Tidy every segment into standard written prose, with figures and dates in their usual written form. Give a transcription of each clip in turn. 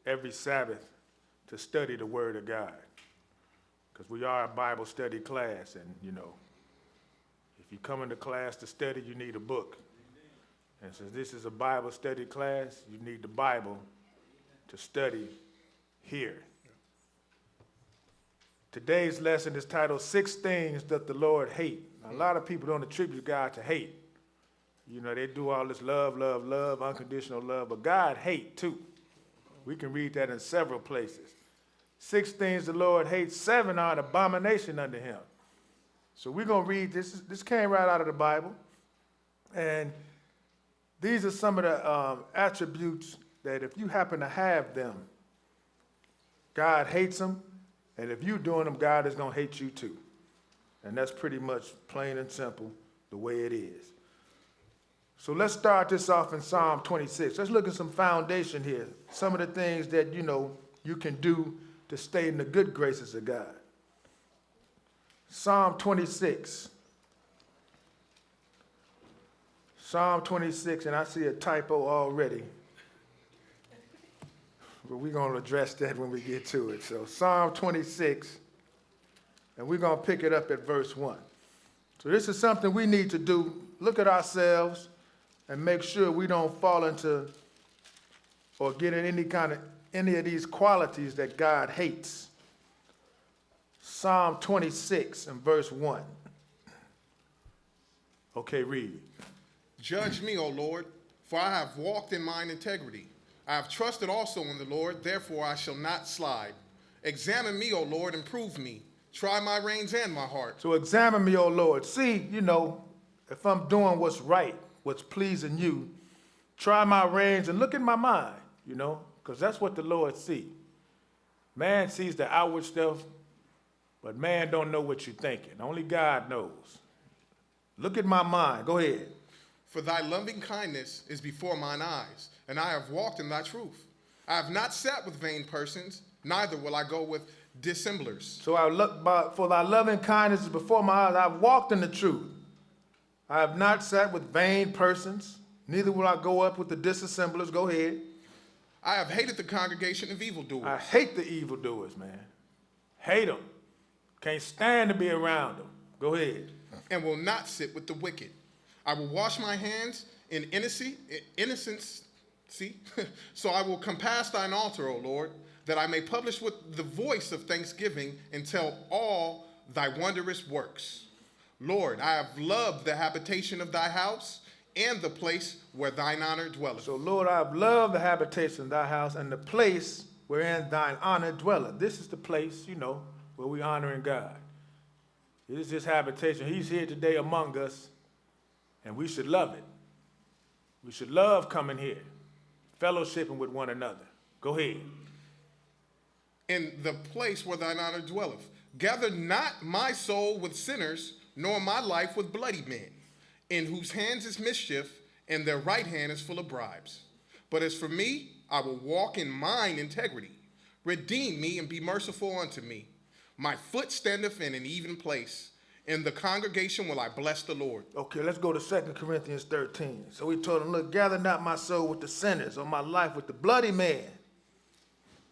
every Sabbath to study the Word of God. Because we are a Bible study class, and if you come into class to study, you need a book. And since this is a Bible study class, you need the Bible to study here. Today's lesson is titled, 6 Things That the Lord Hate. Now, a lot of people don't attribute God to hate. They do all this love, love, love, unconditional love, but God hates too. We can read that in several places. 6 things the Lord hates, 7 are an abomination unto him. So we're going to read this. This came right out of the Bible. And these are some of the attributes that if you happen to have them, God hates them. And if you're doing them, God is going to hate you too. And that's pretty much plain and simple the way it is. So let's start this off in Psalm 26. Let's look at some foundation here. Some of the things that, you can do to stay in the good graces of God. Psalm 26. Psalm 26, and I see a typo already. But we're going to address that when we get to it. So Psalm 26, and we're going to pick it up at verse 1. So this is something we need to do. Look at ourselves and make sure we don't fall into or get in any of these qualities that God hates. Psalm 26 and verse 1. Okay, read. Judge me, O Lord, for I have walked in mine integrity. I have trusted also in the Lord, therefore I shall not slide. Examine me, O Lord, and prove me. Try my reins and my heart. So examine me, O Lord. See, if I'm doing what's right, what's pleasing you, try my reins and look at my mind, because that's what the Lord sees. Man sees the outward stuff, but man don't know what you're thinking. Only God knows. Look at my mind. Go ahead. For thy loving kindness is before mine eyes, and I have walked in thy truth. I have not sat with vain persons, neither will I go with dissemblers. So for thy loving kindness is before my eyes. I've walked in the truth. I have not sat with vain persons, neither will I go up with the dissemblers. Go ahead. I have hated the congregation of evildoers. I hate the evildoers, man. Hate them. Can't stand to be around them. Go ahead. And will not sit with the wicked. I will wash my hands in innocence. So I will compass thine altar, O Lord, that I may publish with the voice of thanksgiving and tell all thy wondrous works. Lord, I have loved the habitation of thy house and the place where thine honor dwelleth. So, Lord, I have loved the habitation of thy house and the place wherein thine honor dwelleth. This is the place, where we honoring God. It is his habitation. He's here today among us, and we should love it. We should love coming here, fellowshipping with one another. Go ahead. In the place where thine honor dwelleth. Gather not my soul with sinners, nor my life with bloody men, in whose hands is mischief, and their right hand is full of bribes. But as for me, I will walk in mine integrity. Redeem me and be merciful unto me. My foot standeth in an even place. In the congregation will I bless the Lord. Okay, let's go to 2 Corinthians 13. So he told him, look, gather not my soul with the sinners, or my life with the bloody man,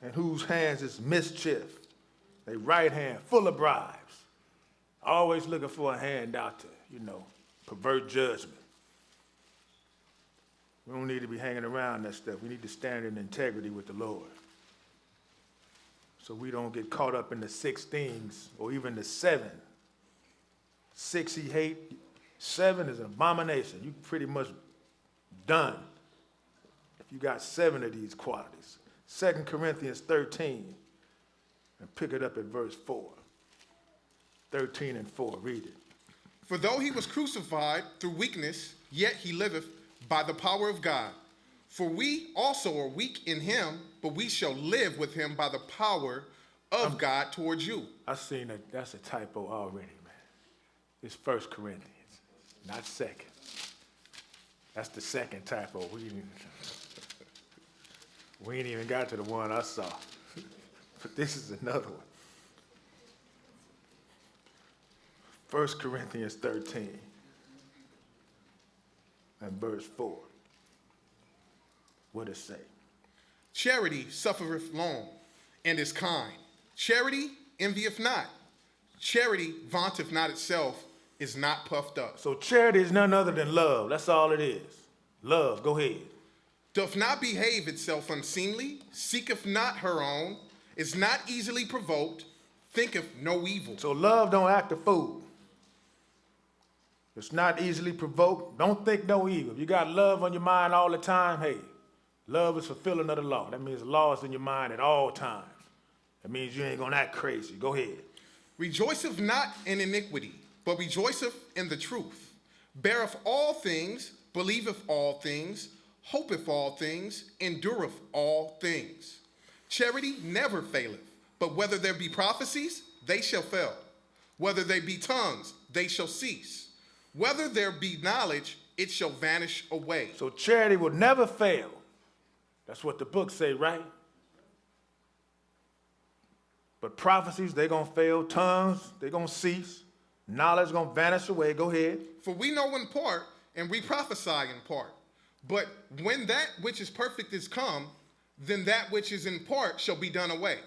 in whose hands is mischief, their right hand full of bribes. Always looking for a handout to, pervert judgment. We don't need to be hanging around that stuff. We need to stand in integrity with the Lord. So we don't get caught up in the 6 things, or even the 7. 6 he hate, 7 is an abomination. You pretty much done if you got 7 of these qualities. 2 Corinthians 13, and pick it up at verse 4. 13 and 4, read it. For though he was crucified through weakness, yet he liveth by the power of God. For we also are weak in him, but we shall live with him by the power of God towards you. I seen that. That's a typo already, man. It's 1 Corinthians, not 2nd. That's the 2nd typo. We ain't even got to the one I saw. But this is another one. 1 Corinthians 13 and verse 4. What does it say? Charity suffereth long, and is kind. Charity envieth not. Charity vaunteth not itself, is not puffed up. So charity is none other than love. That's all it is. Love. Go ahead. Doth not behave itself unseemly, seeketh not her own, is not easily provoked, thinketh no evil. So love don't act a fool. It's not easily provoked. Don't think no evil. If you got love on your mind all the time, hey, love is fulfilling of the law. That means the law is in your mind at all times. That means you ain't gonna act crazy. Go ahead. Rejoiceth not in iniquity, but rejoiceth in the truth. Beareth all things, believeth all things, hopeth all things, endureth all things. Charity never faileth, but whether there be prophecies, they shall fail. Whether there be tongues, they shall cease. Whether there be knowledge, it shall vanish away. So charity will never fail. That's what the books say, right? But prophecies, they're going to fail. Tongues, they're going to cease. Knowledge going to vanish away. Go ahead. For we know in part, and we prophesy in part. But when that which is perfect is come, then that which is in part shall be done away.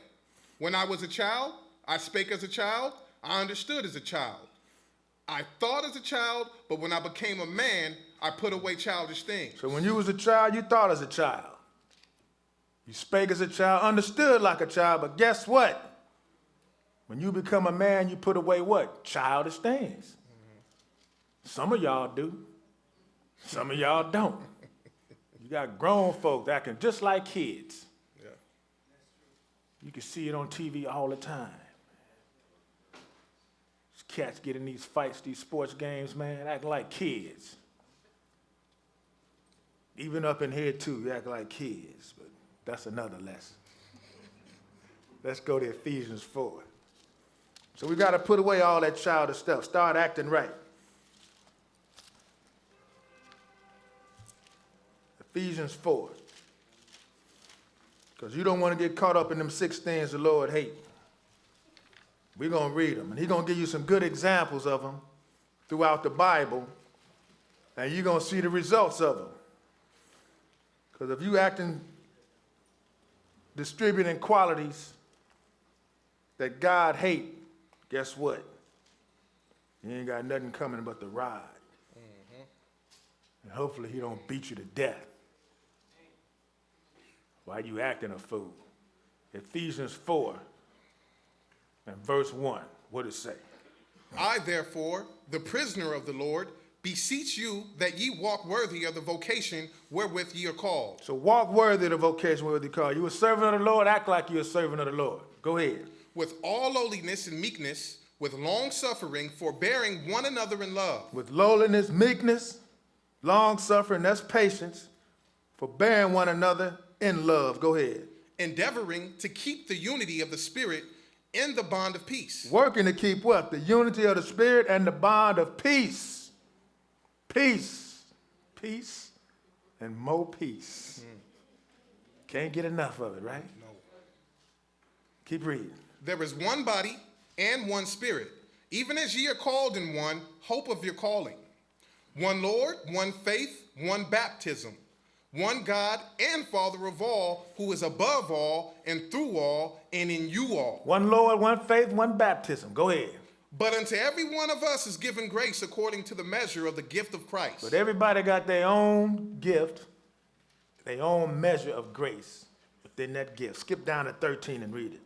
When I was a child, I spake as a child, I understood as a child. I thought as a child, but when I became a man, I put away childish things. So when you was a child, you thought as a child. You spake as a child, understood like a child, but guess what? When you become a man, you put away what? Childish things. Mm-hmm. Some of y'all do. Some of y'all don't. You got grown folk acting just like kids. Yeah. You can see it on TV all the time. These cats get in these fights, these sports games, man, acting like kids. Even up in here too, you act like kids, but that's another lesson. Let's go to Ephesians 4. So we got to put away all that childish stuff. Start acting right. Ephesians 4. Because you don't want to get caught up in them 6 things the Lord hates. We're going to read them. And he's going to give you some good examples of them throughout the Bible. And you're going to see the results of them. Because if you acting, distributing qualities that God hates, guess what? You ain't got nothing coming but the rod. Mm-hmm. And hopefully he don't beat you to death. Why you acting a fool? Ephesians 4 and verse 1. What does it say? I, therefore, the prisoner of the Lord, beseech you that ye walk worthy of the vocation wherewith ye are called. So walk worthy of the vocation wherewith ye are called. You a servant of the Lord, act like you're a servant of the Lord. Go ahead. With all lowliness and meekness, with long suffering, forbearing one another in love. With lowliness, meekness, long suffering, that's patience, forbearing one another in love. Go ahead. Endeavoring to keep the unity of the Spirit in the bond of peace. Working to keep what? The unity of the Spirit and the bond of peace. Peace. Peace and more peace. Can't get enough of it, right? No. Keep reading. There is one body and one Spirit, even as ye are called in one hope of your calling. One Lord, one faith, one baptism, one God and Father of all, who is above all and through all and in you all. One Lord, one faith, one baptism. Go ahead. But unto every one of us is given grace according to the measure of the gift of Christ. But everybody got their own gift, their own measure of grace within that gift. Skip down to 13 and read it.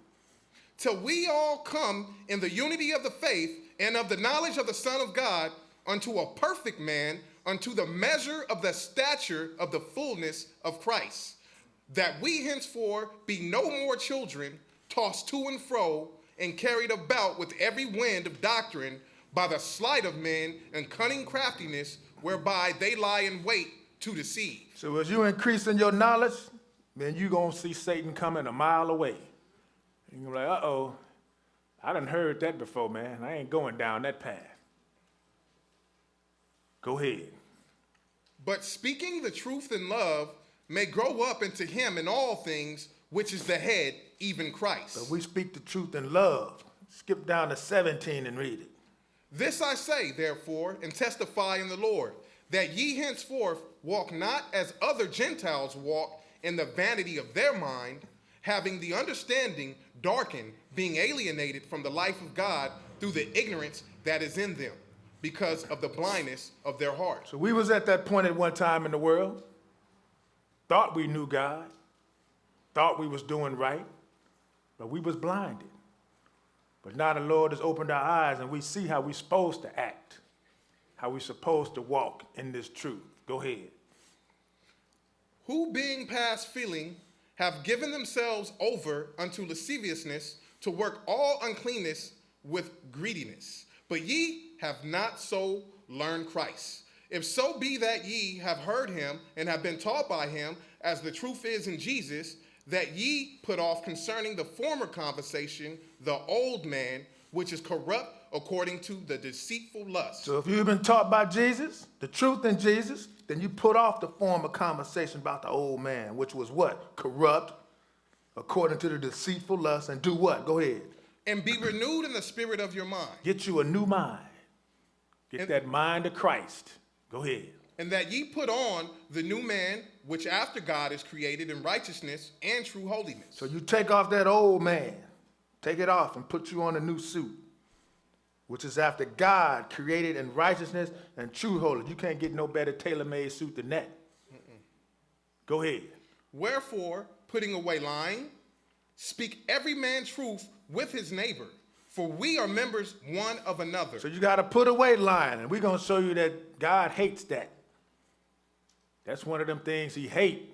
Till we all come in the unity of the faith and of the knowledge of the Son of God, unto a perfect man, unto the measure of the stature of the fullness of Christ, that we henceforth be no more children, tossed to and fro, and carried about with every wind of doctrine by the sleight of men and cunning craftiness, whereby they lie in wait to deceive. So as you increase in your knowledge, then you're going to see Satan coming a mile away. And you're like, uh-oh, I done heard that before, man. I ain't going down that path. Go ahead. But speaking the truth in love may grow up into him in all things, which is the head, even Christ. So we speak the truth in love. Skip down to 17 and read it. This I say, therefore, and testify in the Lord, that ye henceforth walk not as other Gentiles walk, in the vanity of their mind, having the understanding darkened, being alienated from the life of God through the ignorance that is in them, because of the blindness of their heart. So we was at that point at one time in the world, thought we knew God, thought we was doing right, but we was blinded. But now the Lord has opened our eyes and we see how we're supposed to act, how we're supposed to walk in this truth. Go ahead. Who being past feeling have given themselves over unto lasciviousness to work all uncleanness with greediness. But ye have not so learned Christ. If so be that ye have heard him and have been taught by him, as the truth is in Jesus, that ye put off concerning the former conversation the old man, which is corrupt according to the deceitful lust. So if you've been taught by Jesus, the truth in Jesus, then you put off the former conversation about the old man, which was what? Corrupt, according to the deceitful lust, and do what? Go ahead. And be renewed in the spirit of your mind. Get you a new mind. Get that mind of Christ. Go ahead. And that ye put on the new man, which after God is created in righteousness and true holiness. So you take off that old man, take it off and put you on a new suit, which is after God created in righteousness and true holiness. You can't get no better tailor-made suit than that. Go ahead. Wherefore, putting away lying, speak every man truth with his neighbor, for we are members one of another. So you got to put away lying, and we're going to show you that God hates that. That's one of them things he hates.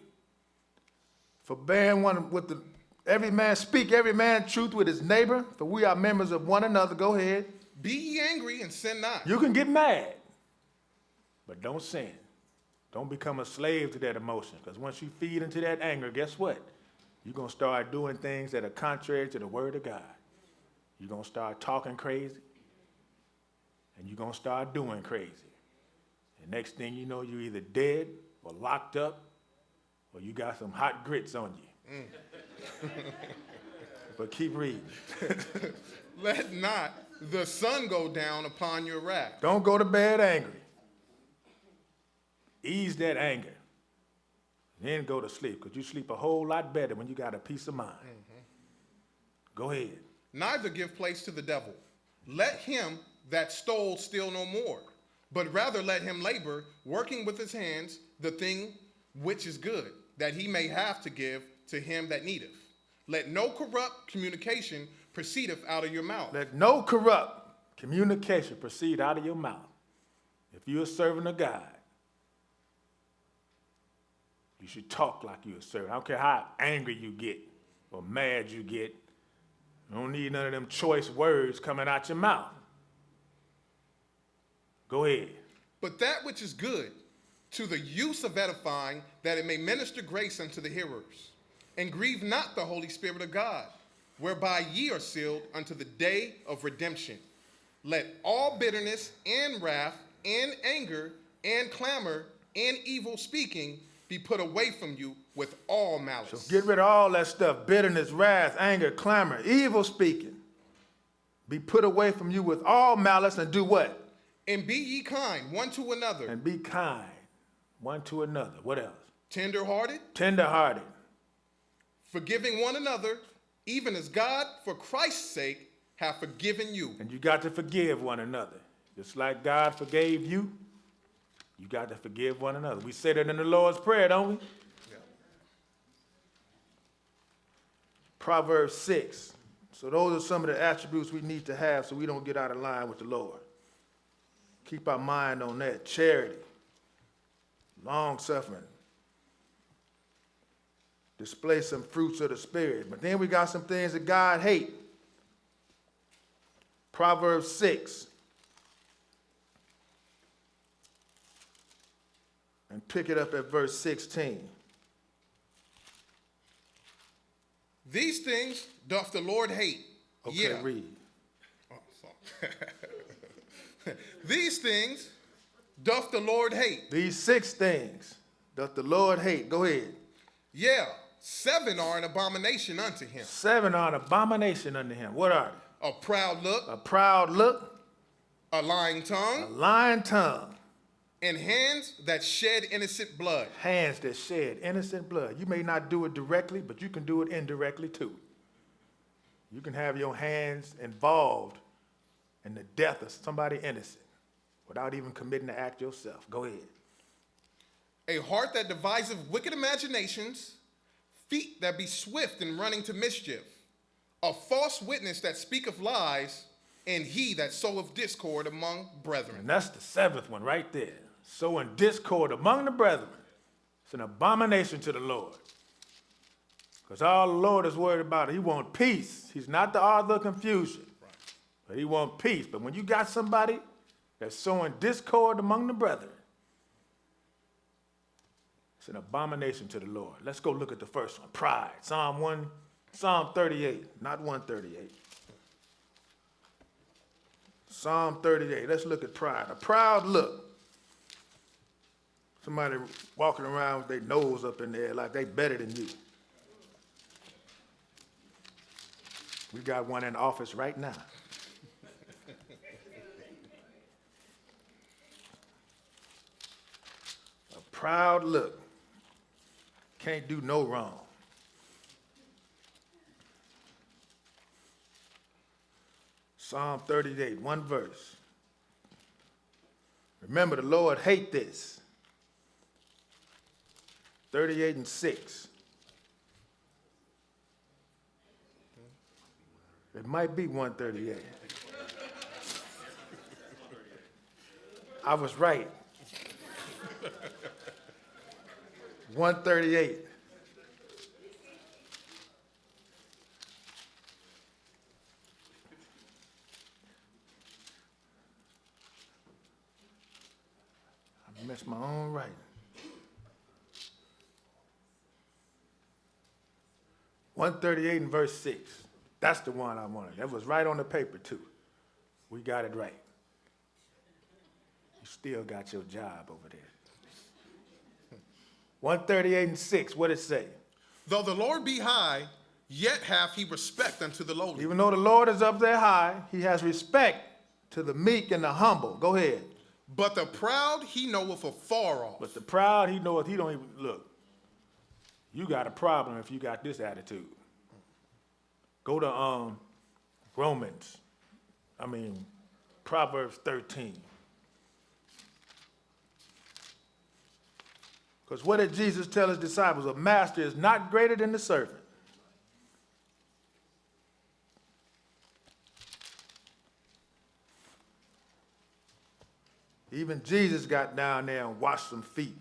For bearing one with the, every man speak every man truth with his neighbor, for we are members of one another. Go ahead. Be ye angry and sin not. You can get mad, but don't sin. Don't become a slave to that emotion, because once you feed into that anger, guess what? You're going to start doing things that are contrary to the word of God. You're going to start talking crazy, and you're going to start doing crazy. And next thing you know, you're either dead or locked up, or you got some hot grits on you. But keep reading. Let not the sun go down upon your wrath. Don't go to bed angry. Ease that anger. Then go to sleep, because you sleep a whole lot better when you got a peace of mind. Go ahead. Neither give place to the devil. Let him that stole steal no more, but rather let him labor, working with his hands the thing which is good, that he may have to give to him that needeth. Let no corrupt communication proceedeth out of your mouth. Let no corrupt communication proceed out of your mouth. If you're a servant of God, you should talk like you're a servant. I don't care how angry you get or mad you get. You don't need none of them choice words coming out your mouth. Go ahead. But that which is good, to the use of edifying, that it may minister grace unto the hearers. And grieve not the Holy Spirit of God, whereby ye are sealed unto the day of redemption. Let all bitterness and wrath and anger and clamor and evil speaking be put away from you with all malice. So get rid of all that stuff, bitterness, wrath, anger, clamor, evil speaking. Be put away from you with all malice, and do what? And be ye kind one to another. And be kind one to another. What else? Tenderhearted. Tenderhearted. Forgiving one another, even as God, for Christ's sake, hath forgiven you. And you got to forgive one another. Just like God forgave you, you got to forgive one another. We say that in the Lord's Prayer, don't we? Yeah. Proverbs 6. So those are some of the attributes we need to have so we don't get out of line with the Lord. Keep our mind on that. Charity, long-suffering. Display some fruits of the Spirit. But then we got some things that God hates. Proverbs 6. And pick it up at verse 16. These things doth the Lord hate. Okay, Yeah. read. Oh, sorry. These things doth the Lord hate. These 6 things doth the Lord hate. Go ahead. Yeah, 7 are an abomination unto him. 7 are an abomination unto him. What are they? A proud look, A proud look, a lying a tongue, lying tongue, and hands that shed innocent blood. Hands that shed innocent blood. You may not do it directly, but you can do it indirectly too. You can have your hands involved in the death of somebody innocent without even committing the act yourself. Go ahead. A heart that deviseth wicked imaginations, feet that be swift in running to mischief, a false witness that speaketh lies, and he that soweth discord among brethren. And that's the seventh one right there. Sowing discord among the brethren. It's an abomination to the Lord. Because all the Lord is worried about, he wants peace. He's not the author of confusion. Right. But he wants peace. But when you got somebody that's sowing discord among the brethren, it's an abomination to the Lord. Let's go look at the first one. Pride. Psalm 38, not 138. Psalm 38. Let's look at pride. A proud look. Somebody walking around with their nose up in the air like they better than you. We got one in office right now. A proud look. Can't do no wrong. Psalm 38, one verse. Remember, the Lord hate this. 38 and 6. It might be 138. I was right. 138. I missed my own writing. 138 and verse 6. That's the one I wanted. That was right on the paper, too. We got it right. You still got your job over there. 138 and 6, what it say? Though the Lord be high, yet hath he respect unto the lowly. Even though the Lord is up there high, he has respect to the meek and the humble. Go ahead. But the proud he knoweth afar off. But the proud, he knoweth, he don't even, look, you got a problem if you got this attitude. Go to Proverbs 13. Because what did Jesus tell his disciples? A master is not greater than the servant. Even Jesus got down there and washed some feet.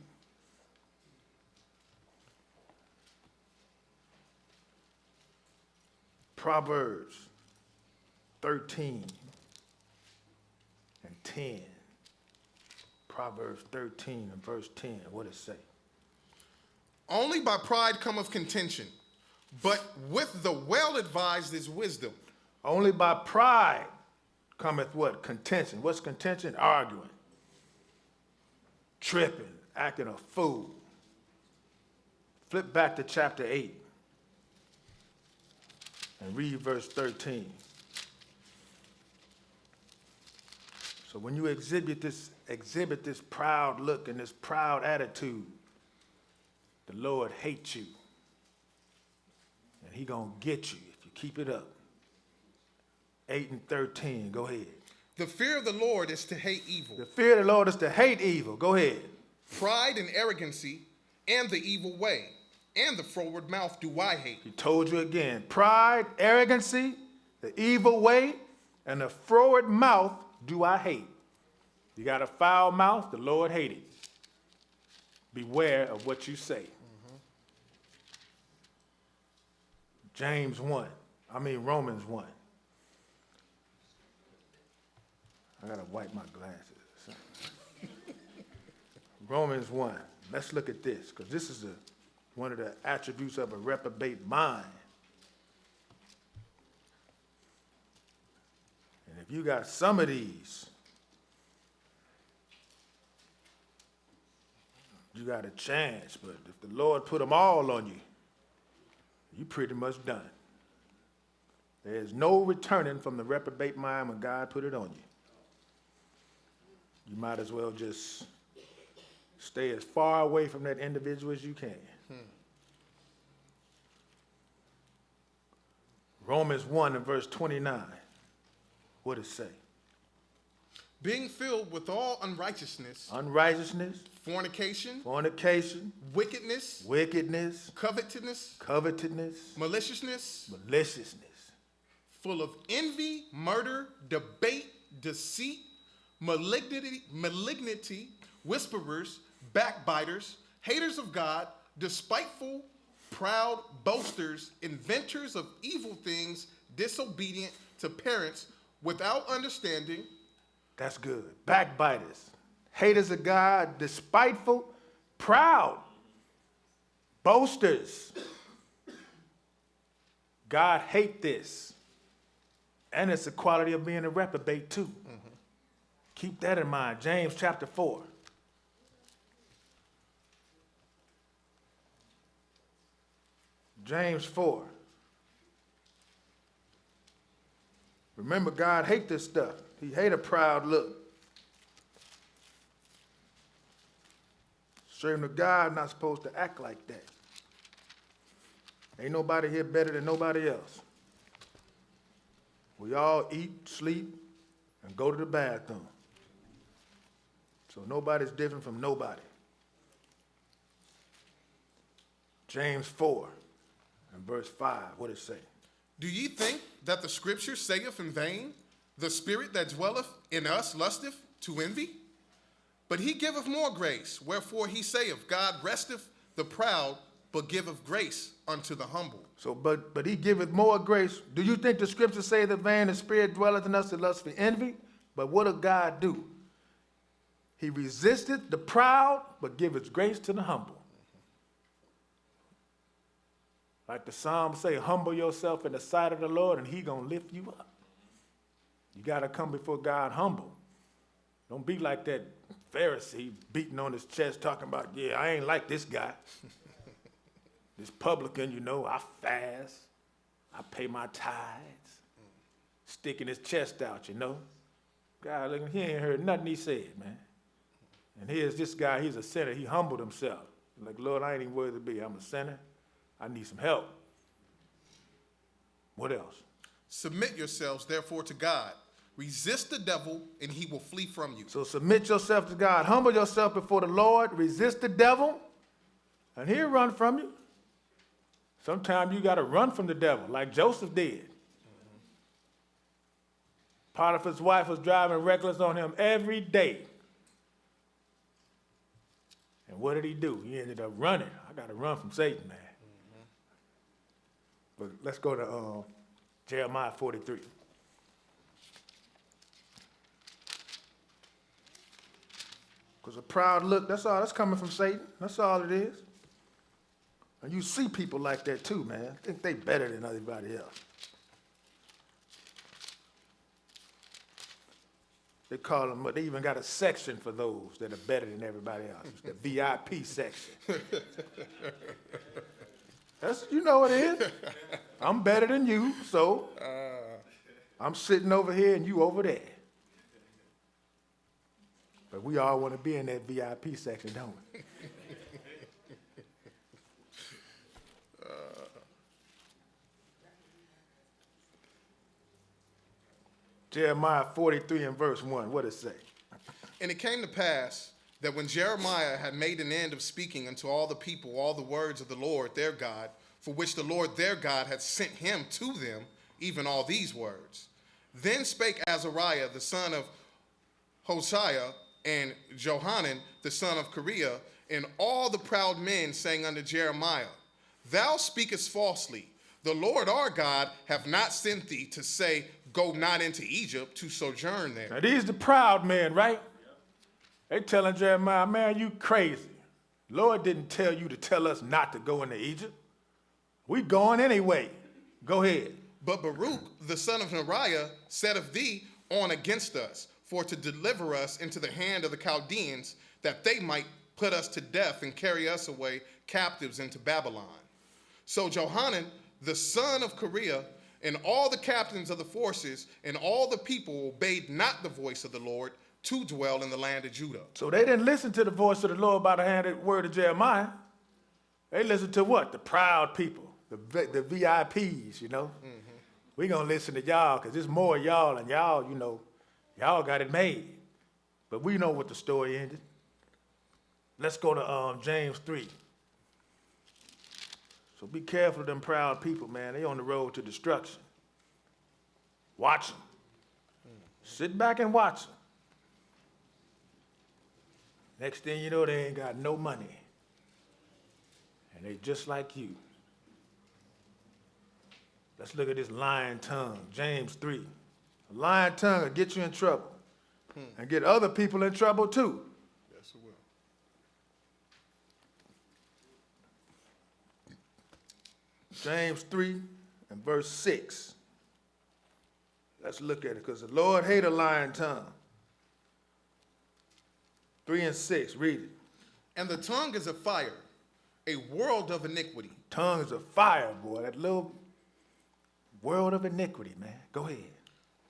Proverbs 13 and 10. Proverbs 13 and verse 10. What does it say? Only by pride cometh contention, but with the well-advised is wisdom. Only by pride cometh what? Contention. What's contention? Arguing, tripping, acting a fool. Flip back to chapter 8 and read verse 13. So when you exhibit this proud look and this proud attitude, the Lord hates you. And he gonna get you if you keep it up. 8 and 13, go ahead. The fear of the Lord is to hate evil. The fear of the Lord is to hate evil. Go ahead. Pride and arrogancy and the evil way and the froward mouth do I hate. He told you again. Pride, arrogancy, the evil way, and the froward mouth do I hate. You got a foul mouth, the Lord hates it. Beware of what you say. Romans 1. I gotta wipe my glasses. Romans 1. Let's look at this, because this is one of the attributes of a reprobate mind. And if you got some of these, you got a chance. But if the Lord put them all on you, you pretty much done. There's no returning from the reprobate mind when God put it on you. You might as well just Stay as far away from that individual as you can. Romans 1 and verse 29. What does it say? Being filled with all unrighteousness, Unrighteousness, fornication, fornication, wickedness, wickedness, covetousness, maliciousness, full of envy, murder, debate, deceit, malignity, whisperers, backbiters, haters of God, despiteful, proud, boasters, inventors of evil things, disobedient to parents, without understanding. That's good. Backbiters, haters of God, despiteful, proud, boasters. God hate this. And it's the quality of being a reprobate too. Keep that in mind. James chapter 4. James 4. Remember, God hate this stuff. He hate a proud look. Serving to God, not supposed to act like that. Ain't nobody here better than nobody else. We all eat, sleep, and go to the bathroom. So nobody's different from nobody. James 4 and verse 5, what does it say? Do ye think that the scripture saith in vain, the spirit that dwelleth in us lusteth to envy? But he giveth more grace, wherefore he saith, God resteth the proud, but giveth grace unto the humble. So, but he giveth more grace. Do you think the scripture saith in vain, the spirit dwelleth in us that lust for envy? But what does God do? He resisteth the proud, but giveth grace to the humble. Like the Psalms say, humble yourself in the sight of the Lord, and he gonna lift you up. You gotta come before God humble. Don't be like that Pharisee beating on his chest talking about, yeah, I ain't like this guy. This publican, you know, I fast, I pay my tithes, sticking his chest out, you know. God, look, he ain't heard nothing he said, man. And here's this guy, he's a sinner, he humbled himself. Like, Lord, I ain't even worthy to be, I'm a sinner, I need some help. What else? Submit yourselves, therefore, to God. Resist the devil, and he will flee from you. So submit yourself to God. Humble yourself before the Lord. Resist the devil, and he'll run from you. Sometimes you got to run from the devil, like Joseph did. Potiphar's wife was driving reckless on him every day. And what did he do? He ended up running. I got to run from Satan, man. But let's go to Jeremiah 43. Because a proud look, that's all, that's coming from Satan. That's all it is. And you see people like that too, man. I think they better than everybody else. They call them, they even got a section for those that are better than everybody else. It's the VIP section. That's, you know what it is. I'm better than you, so I'm sitting over here and you over there. But we all want to be in that VIP section, don't we? Jeremiah 43 and verse 1, what does it say? And it came to pass that when Jeremiah had made an end of speaking unto all the people all the words of the Lord their God, for which the Lord their God had sent him to them, even all these words. Then spake Azariah, the son of Hosea, and Johanan, the son of Kareah, and all the proud men, saying unto Jeremiah, Thou speakest falsely. The Lord our God hath not sent thee to say, Go not into Egypt to sojourn there. Now these the proud men, right? They telling Jeremiah, man, you crazy. Lord didn't tell you to tell us not to go into Egypt. We going anyway. Go ahead. But Baruch, the son of Neriah, said of thee on against us, for to deliver us into the hand of the Chaldeans, that they might put us to death and carry us away captives into Babylon. So Johanan, the son of Kareah, and all the captains of the forces and all the people obeyed not the voice of the Lord, to dwell in the land of Judah. So they didn't listen to the voice of the Lord by the hand of the word of Jeremiah. They listened to what? The proud people, the VIPs, you know. Mm-hmm. We're going to listen to y'all because there's more y'all, and y'all, you know, y'all got it made. But we know what the story ended. Let's go to James 3. So be careful of them proud people, man. They on the road to destruction. Watch them. Sit back and watch them. Next thing you know, they ain't got no money. And they just like you. Let's look at this lying tongue, James 3. A lying tongue will get you in trouble and get other people in trouble too. Yes, it will. James 3 and verse 6. Let's look at it because the Lord hates a lying tongue. 3 and 6, read it. And the tongue is a fire, a world of iniquity. Tongue is a fire, boy. That little world of iniquity, man. Go ahead.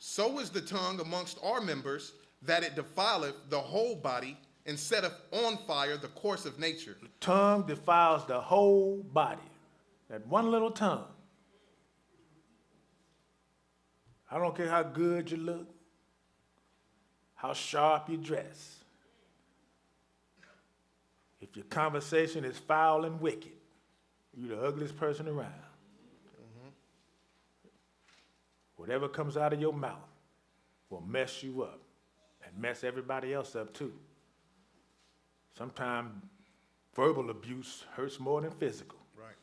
So is the tongue amongst our members, that it defileth the whole body, and setteth on fire the course of nature. The tongue defiles the whole body. That one little tongue. I don't care how good you look, how sharp you dress. If your conversation is foul and wicked, you're the ugliest person around. Mm-hmm. Whatever comes out of your mouth will mess you up and mess everybody else up too. Sometimes verbal abuse hurts more than physical. Right.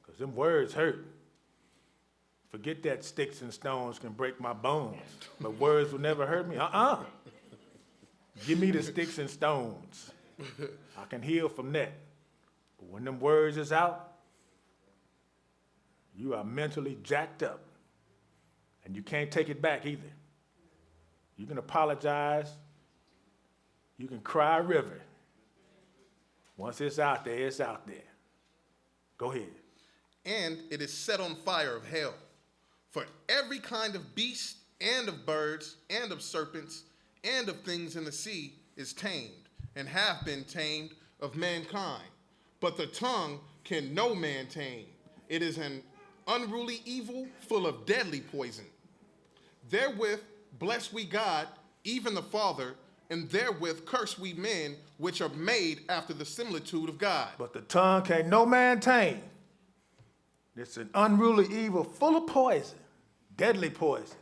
Because them words hurt. Forget that sticks and stones can break my bones, but words will never hurt me. Give me the sticks and stones. I can heal from that. But when them words is out, you are mentally jacked up. And you can't take it back either. You can apologize. You can cry a river. Once it's out there, it's out there. Go ahead. And it is set on fire of hell. For every kind of beast and of birds and of serpents and of things in the sea is tamed, and have been tamed of mankind. But the tongue can no man tame. It is an unruly evil full of deadly poison. Therewith bless we God, even the Father, and therewith curse we men, which are made after the similitude of God. But the tongue can no man tame. It's an unruly evil full of poison, deadly poison.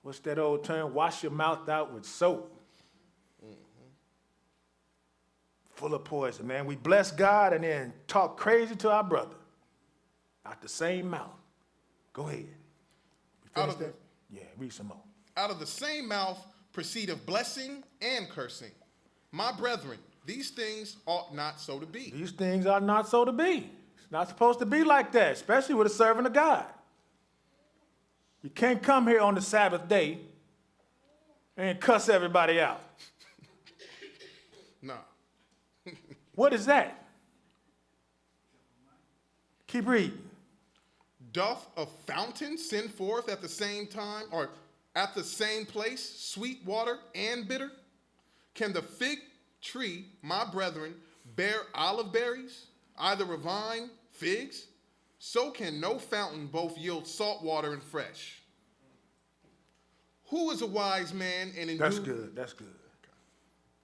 What's that old term? Wash your mouth out with soap. Full of poison, man. We bless God and then talk crazy to our brother out the same mouth. Go ahead. Out of that? Yeah, read some more. Out of the same mouth proceedeth blessing and cursing. My brethren, these things ought not so to be. These things are not so to be. It's not supposed to be like that, especially with a servant of God. You can't come here on the Sabbath day and cuss everybody out. No. What is that? Keep reading. Doth a fountain send forth at the same time, or at the same place, sweet water and bitter? Can the fig tree, my brethren, bear olive berries, either of vine, figs? So can no fountain both yield salt water and fresh. Who is a wise man and in That's good.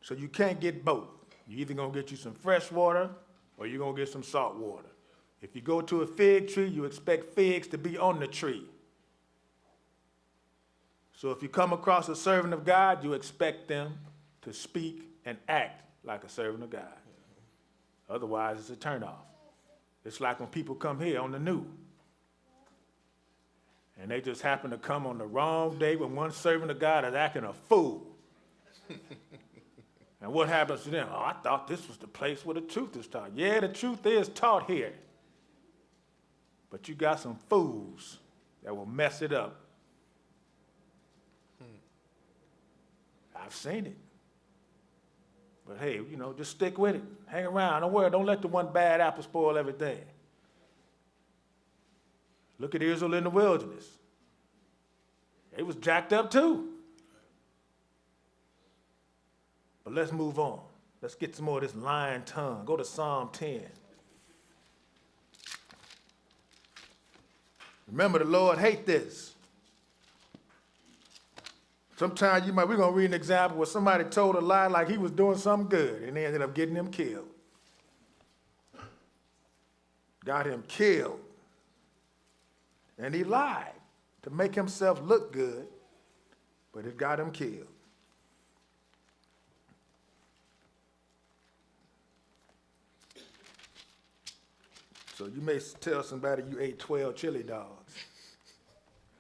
So you can't get both. You're either going to get you some fresh water or you're going to get some salt water. If you go to a fig tree, you expect figs to be on the tree. So if you come across a servant of God, you expect them to speak and act like a servant of God. Otherwise, it's a turnoff. It's like when people come here on the new. And they just happen to come on the wrong day when one servant of God is acting a fool. And what happens to them? Oh, I thought this was the place where the truth is taught. Yeah, the truth is taught here. But you got some fools that will mess it up. I've seen it. But hey, you know, just stick with it. Hang around. Don't worry. Don't let the one bad apple spoil everything. Look at Israel in the wilderness. They was jacked up too. But let's move on. Let's get some more of this lying tongue. Go to Psalm 10. Remember, the Lord hates this. Sometimes we're going to read an example where somebody told a lie like he was doing something good, and they ended up getting him killed. Got him killed. And he lied to make himself look good, but it got him killed. So you may tell somebody you ate 12 chili dogs.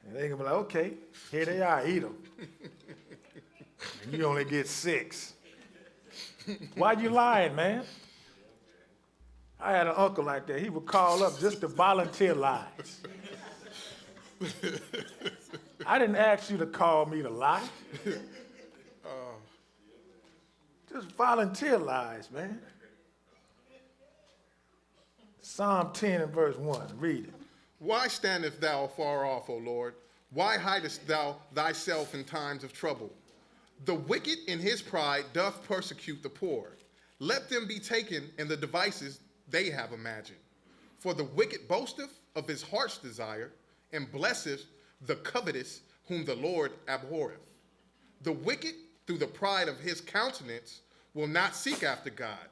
And they can be like, okay, here they are, eat them. And you only get 6. Why you lying, man? I had an uncle like that. He would call up just to volunteer lies. I didn't ask you to call me to lie. Just volunteer lies, man. Psalm 10 and verse 1. Read it. Why standest thou afar off, O Lord? Why hidest thou thyself in times of trouble? The wicked in his pride doth persecute the poor. Let them be taken in the devices they have imagined. For the wicked boasteth of his heart's desire, and blesseth the covetous whom the Lord abhorreth. The wicked, through the pride of his countenance, will not seek after God.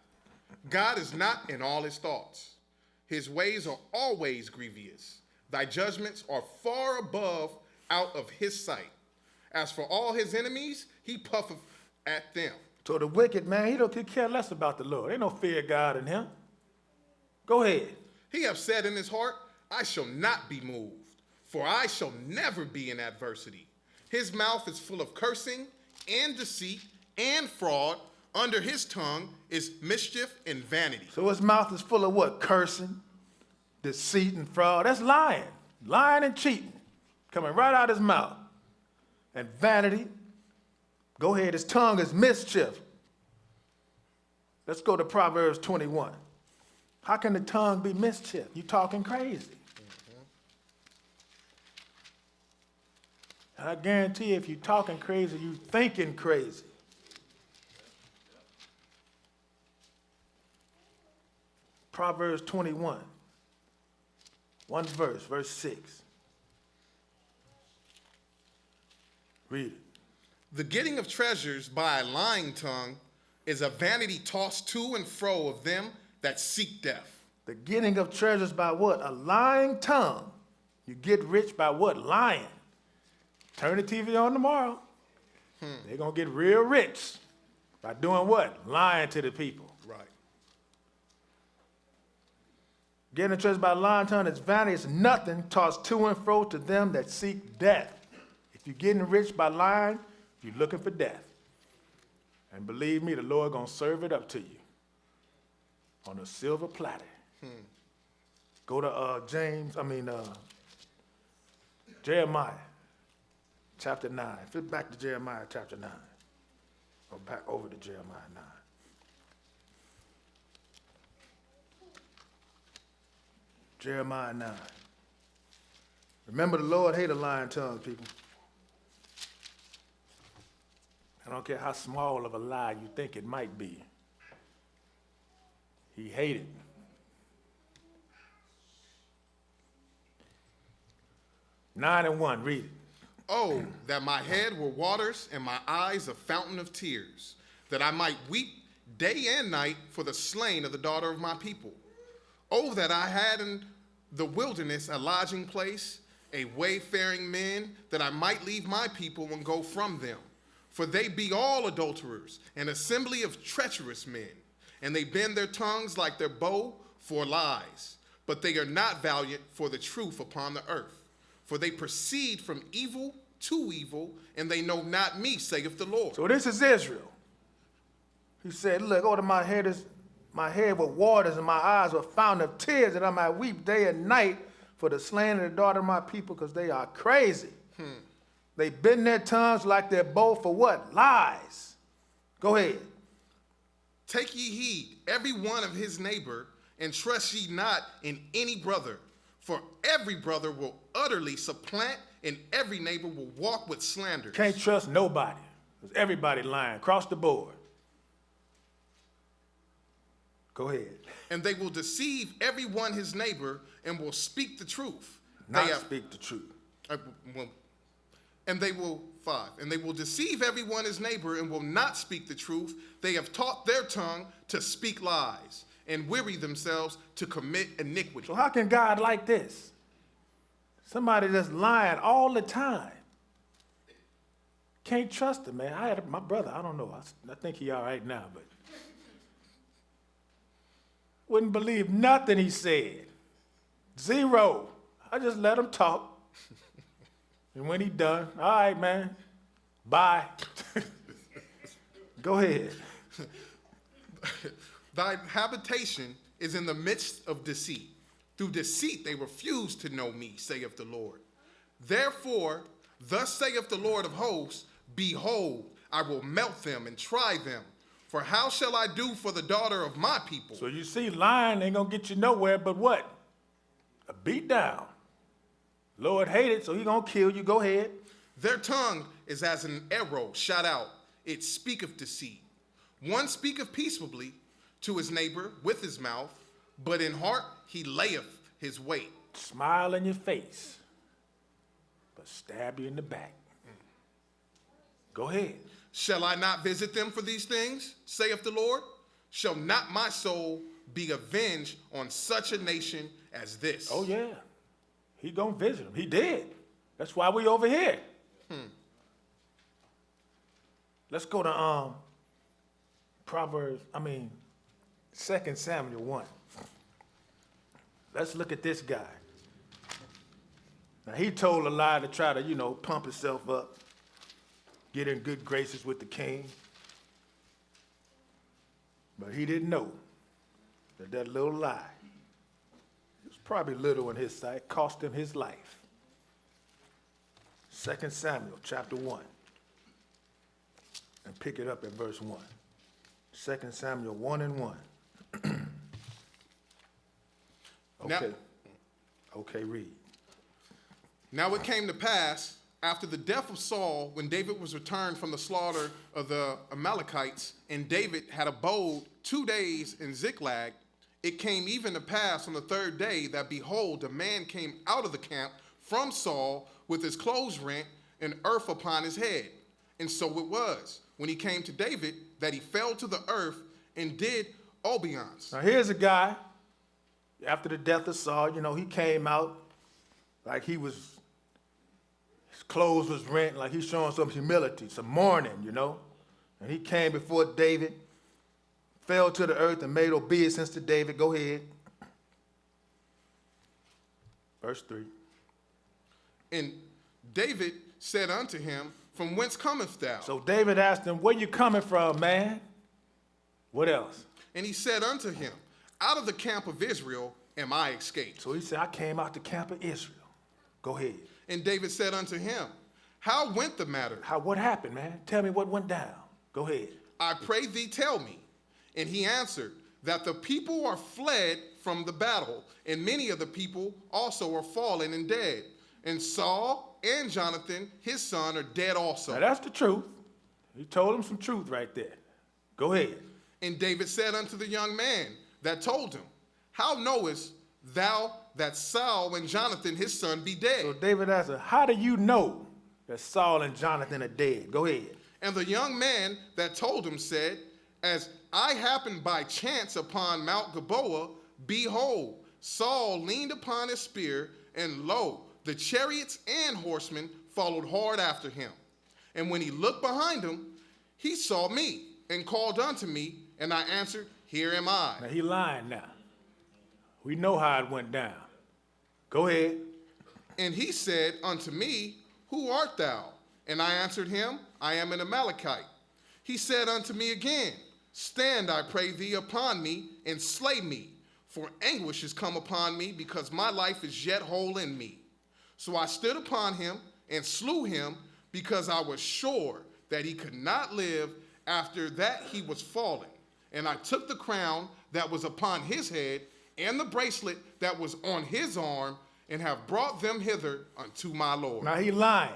God is not in all his thoughts. His ways are always grievous. Thy judgments are far above out of his sight. As for all his enemies, he puffeth at them. So the wicked man, he don't care less about the Lord. Ain't no fear of God in him. Go ahead. He hath said in his heart, I shall not be moved, for I shall never be in adversity. His mouth is full of cursing and deceit and fraud. Under his tongue is mischief and vanity. So his mouth is full of what? Cursing, deceit, and fraud. That's lying. Lying and cheating. Coming right out his mouth. And vanity. Go ahead. His tongue is mischief. Let's go to Proverbs 21. How can the tongue be mischief? You talking crazy. And I guarantee you, if you're talking crazy, you thinking crazy. Proverbs 21, one verse, verse 6. Read it. The getting of treasures by a lying tongue is a vanity tossed to and fro of them that seek death. The getting of treasures by what? A lying tongue. You get rich by what? Lying. Turn the TV on tomorrow. They're going to get real rich by doing what? Lying to the people. Right. Getting treasures by a lying tongue is vanity. It's nothing tossed to and fro to them that seek death. If you're getting rich by lying, you're looking for death. And believe me, the Lord going to serve it up to you on a silver platter. Go to Jeremiah chapter 9. Flip back to Jeremiah chapter 9. Or back over to Jeremiah 9. Jeremiah 9. Remember, the Lord hated lying tongues, people. I don't care how small of a lie you think it might be. He hated it. Nine and 1, read it. Oh, that my head were waters and my eyes a fountain of tears, that I might weep day and night for the slain of the daughter of my people. Oh, that I had in the wilderness a lodging place, a wayfaring men, that I might leave my people and go from them. For they be all adulterers, an assembly of treacherous men, and they bend their tongues like their bow for lies, but they are not valiant for the truth upon the earth. For they proceed from evil to evil, and they know not me, saith the Lord. So this is Israel. He said, look, oh, my head with waters and my eyes were fountain of tears, that I might weep day and night for the slain of the daughter of my people, because they are crazy. They bend their tongues like their bow for what? Lies. Go ahead. Take ye heed, every one of his neighbor, and trust ye not in any brother. For every brother will utterly supplant, and every neighbor will walk with slander. Can't trust nobody, because everybody lying across the board. Go ahead. And they will deceive everyone his neighbor and will speak the truth. Not speak the truth. And they will deceive everyone his neighbor and will not speak the truth. They have taught their tongue to speak lies and weary themselves to commit iniquity. So how can God like this? Somebody that's lying all the time. Can't trust him, man. I had my brother, I don't know. I think he all right now, but wouldn't believe nothing he said. Zero. I just let him talk. And when he done, all right, man, bye. Go ahead. Thy habitation is in the midst of deceit. Through deceit they refuse to know me, saith the Lord. Therefore, thus saith the Lord of hosts, behold, I will melt them and try them. For how shall I do for the daughter of my people? So you see, lying ain't gonna get you nowhere but what? A beat down. Lord hated, so he gonna kill you. Go ahead. Their tongue is as an arrow shot out. It speaketh deceit. One speaketh peaceably to his neighbor with his mouth, but in heart he layeth his weight. Smile in your face, but stab you in the back. Go ahead. Shall I not visit them for these things, saith the Lord? Shall not my soul be avenged on such a nation as this? Oh, yeah. He gonna visit them. He did. That's why we over here. Let's go to 2 Samuel 1. Let's look at this guy. Now, he told a lie to try to, pump himself up, get in good graces with the king. But he didn't know that little lie, it was probably little in his sight, cost him his life. 2 Samuel chapter 1. And pick it up at verse 1. 2 Samuel 1 and 1. Okay. Okay, read. Now it came to pass, after the death of Saul, when David was returned from the slaughter of the Amalekites, and David had abode 2 days in Ziklag, it came even to pass on the third day that, behold, a man came out of the camp from Saul with his clothes rent and earth upon his head. And so it was, when he came to David, that he fell to the earth and did obeisance. Now here's a guy, after the death of Saul, he came out like his clothes was rent, like he's showing some humility, some mourning, And he came before David, fell to the earth and made obeisance to David. Go ahead. Verse 3. And David said unto him, from whence comest thou? So David asked him, where you coming from, man? What else? And he said unto him, out of the camp of Israel am I escaped. So he said, I came out the camp of Israel. Go ahead. And David said unto him, how went the matter? What happened, man? Tell me what went down. Go ahead. I pray thee, tell me. And he answered, that the people are fled from the battle, and many of the people also are fallen and dead. And Saul and Jonathan, his son, are dead also. Now that's the truth. He told him some truth right there. Go ahead. And David said unto the young man that told him, how knowest thou that Saul and Jonathan, his son, be dead? So David asked him, how do you know that Saul and Jonathan are dead? Go ahead. And the young man that told him said, as I happened by chance upon Mount Gilboa, behold, Saul leaned upon his spear, and lo, the chariots and horsemen followed hard after him. And when he looked behind him, he saw me and called unto me, and I answered, here am I. Now he lying now. We know how it went down. Go ahead. And he said unto me, who art thou? And I answered him, I am an Amalekite. He said unto me again, stand, I pray thee, upon me, and slay me, for anguish is come upon me, because my life is yet whole in me. So I stood upon him and slew him, because I was sure that he could not live after that he was fallen. And I took the crown that was upon his head, and the bracelet that was on his arm, and have brought them hither unto my Lord. Now he lying.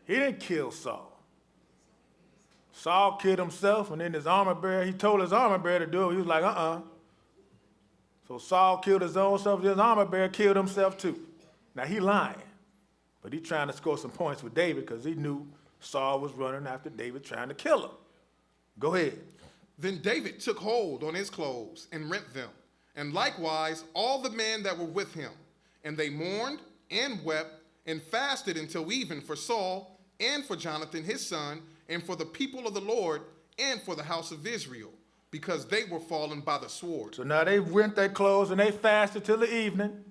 He didn't kill Saul. Saul killed himself, and then his armor bearer, he told his armor bearer to do it. He was like, So Saul killed his own self, his armor bearer killed himself too. Now he lying, but he trying to score some points with David because he knew Saul was running after David trying to kill him. Go ahead. Then David took hold on his clothes and rent them, and likewise all the men that were with him. And they mourned and wept and fasted until even for Saul and for Jonathan his son and for the people of the Lord and for the house of Israel, because they were fallen by the sword. So now they rent their clothes and they fasted till the evening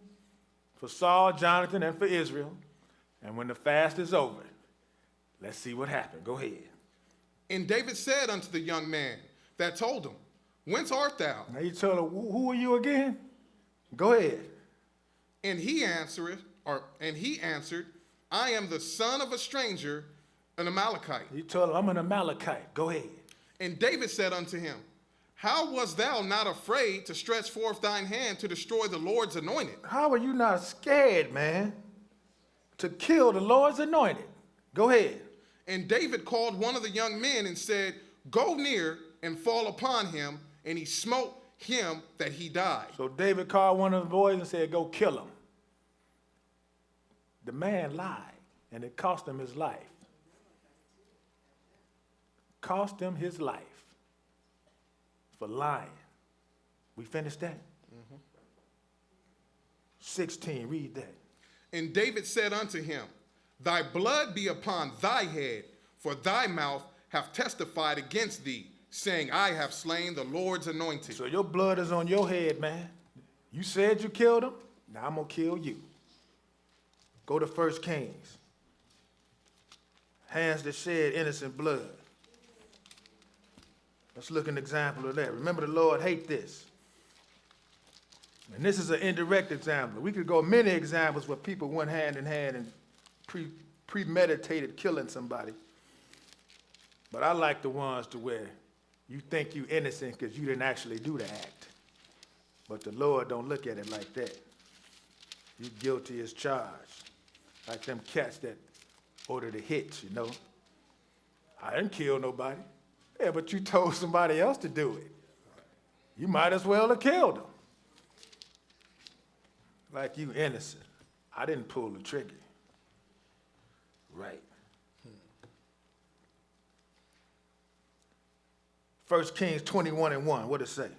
for Saul, Jonathan, and for Israel. And when the fast is over, let's see what happened. Go ahead. And David said unto the young man that told him, Whence art thou? Now you told her, who are you again? Go ahead. And he answered, I am the son of a stranger, an Amalekite. You told her, I'm an Amalekite. Go ahead. And David said unto him, How wast thou not afraid to stretch forth thine hand to destroy the Lord's anointed? How are you not scared, man, to kill the Lord's anointed? Go ahead. And David called one of the young men and said, Go near and fall upon him. And he smote him that he died. So David called one of the boys and said, go kill him. The man lied, and it cost him his life. Cost him his life for lying. We finished that? 16, read that. And David said unto him, Thy blood be upon thy head, for thy mouth hath testified against thee, saying, I have slain the Lord's anointed. So your blood is on your head, man. You said you killed him, now I'm going to kill you. Go to 1 Kings. Hands that shed innocent blood. Let's look at an example of that. Remember, the Lord hates this. And this is an indirect example. We could go many examples where people went hand in hand and premeditated killing somebody. But I like the ones to where you think you innocent because you didn't actually do the act. But the Lord don't look at it like that. You guilty as charged. Like them cats that order the hits, you know. I didn't kill nobody. Yeah, but you told somebody else to do it. You might as well have killed them. Like you innocent. I didn't pull the trigger. Right. 1 Kings 21:1, what does it say?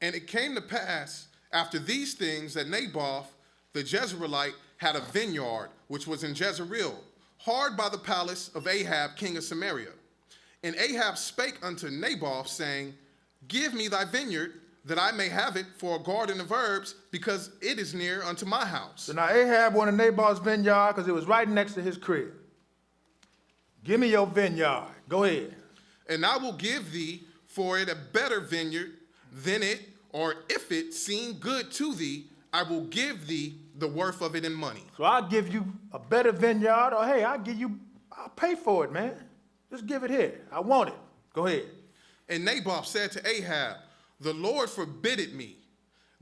And it came to pass after these things that Naboth the Jezreelite had a vineyard which was in Jezreel, hard by the palace of Ahab king of Samaria. And Ahab spake unto Naboth, saying, Give me thy vineyard, that I may have it for a garden of herbs, because it is near unto my house. So now Ahab wanted Naboth's vineyard because it was right next to his crib. Give me your vineyard. Go ahead. And I will give thee for it a better vineyard than it, or if it seem good to thee, I will give thee the worth of it in money. So I'll give you a better vineyard, or hey, I'll pay for it, man. Just give it here. I want it. Go ahead. And Naboth said to Ahab, The Lord forbid me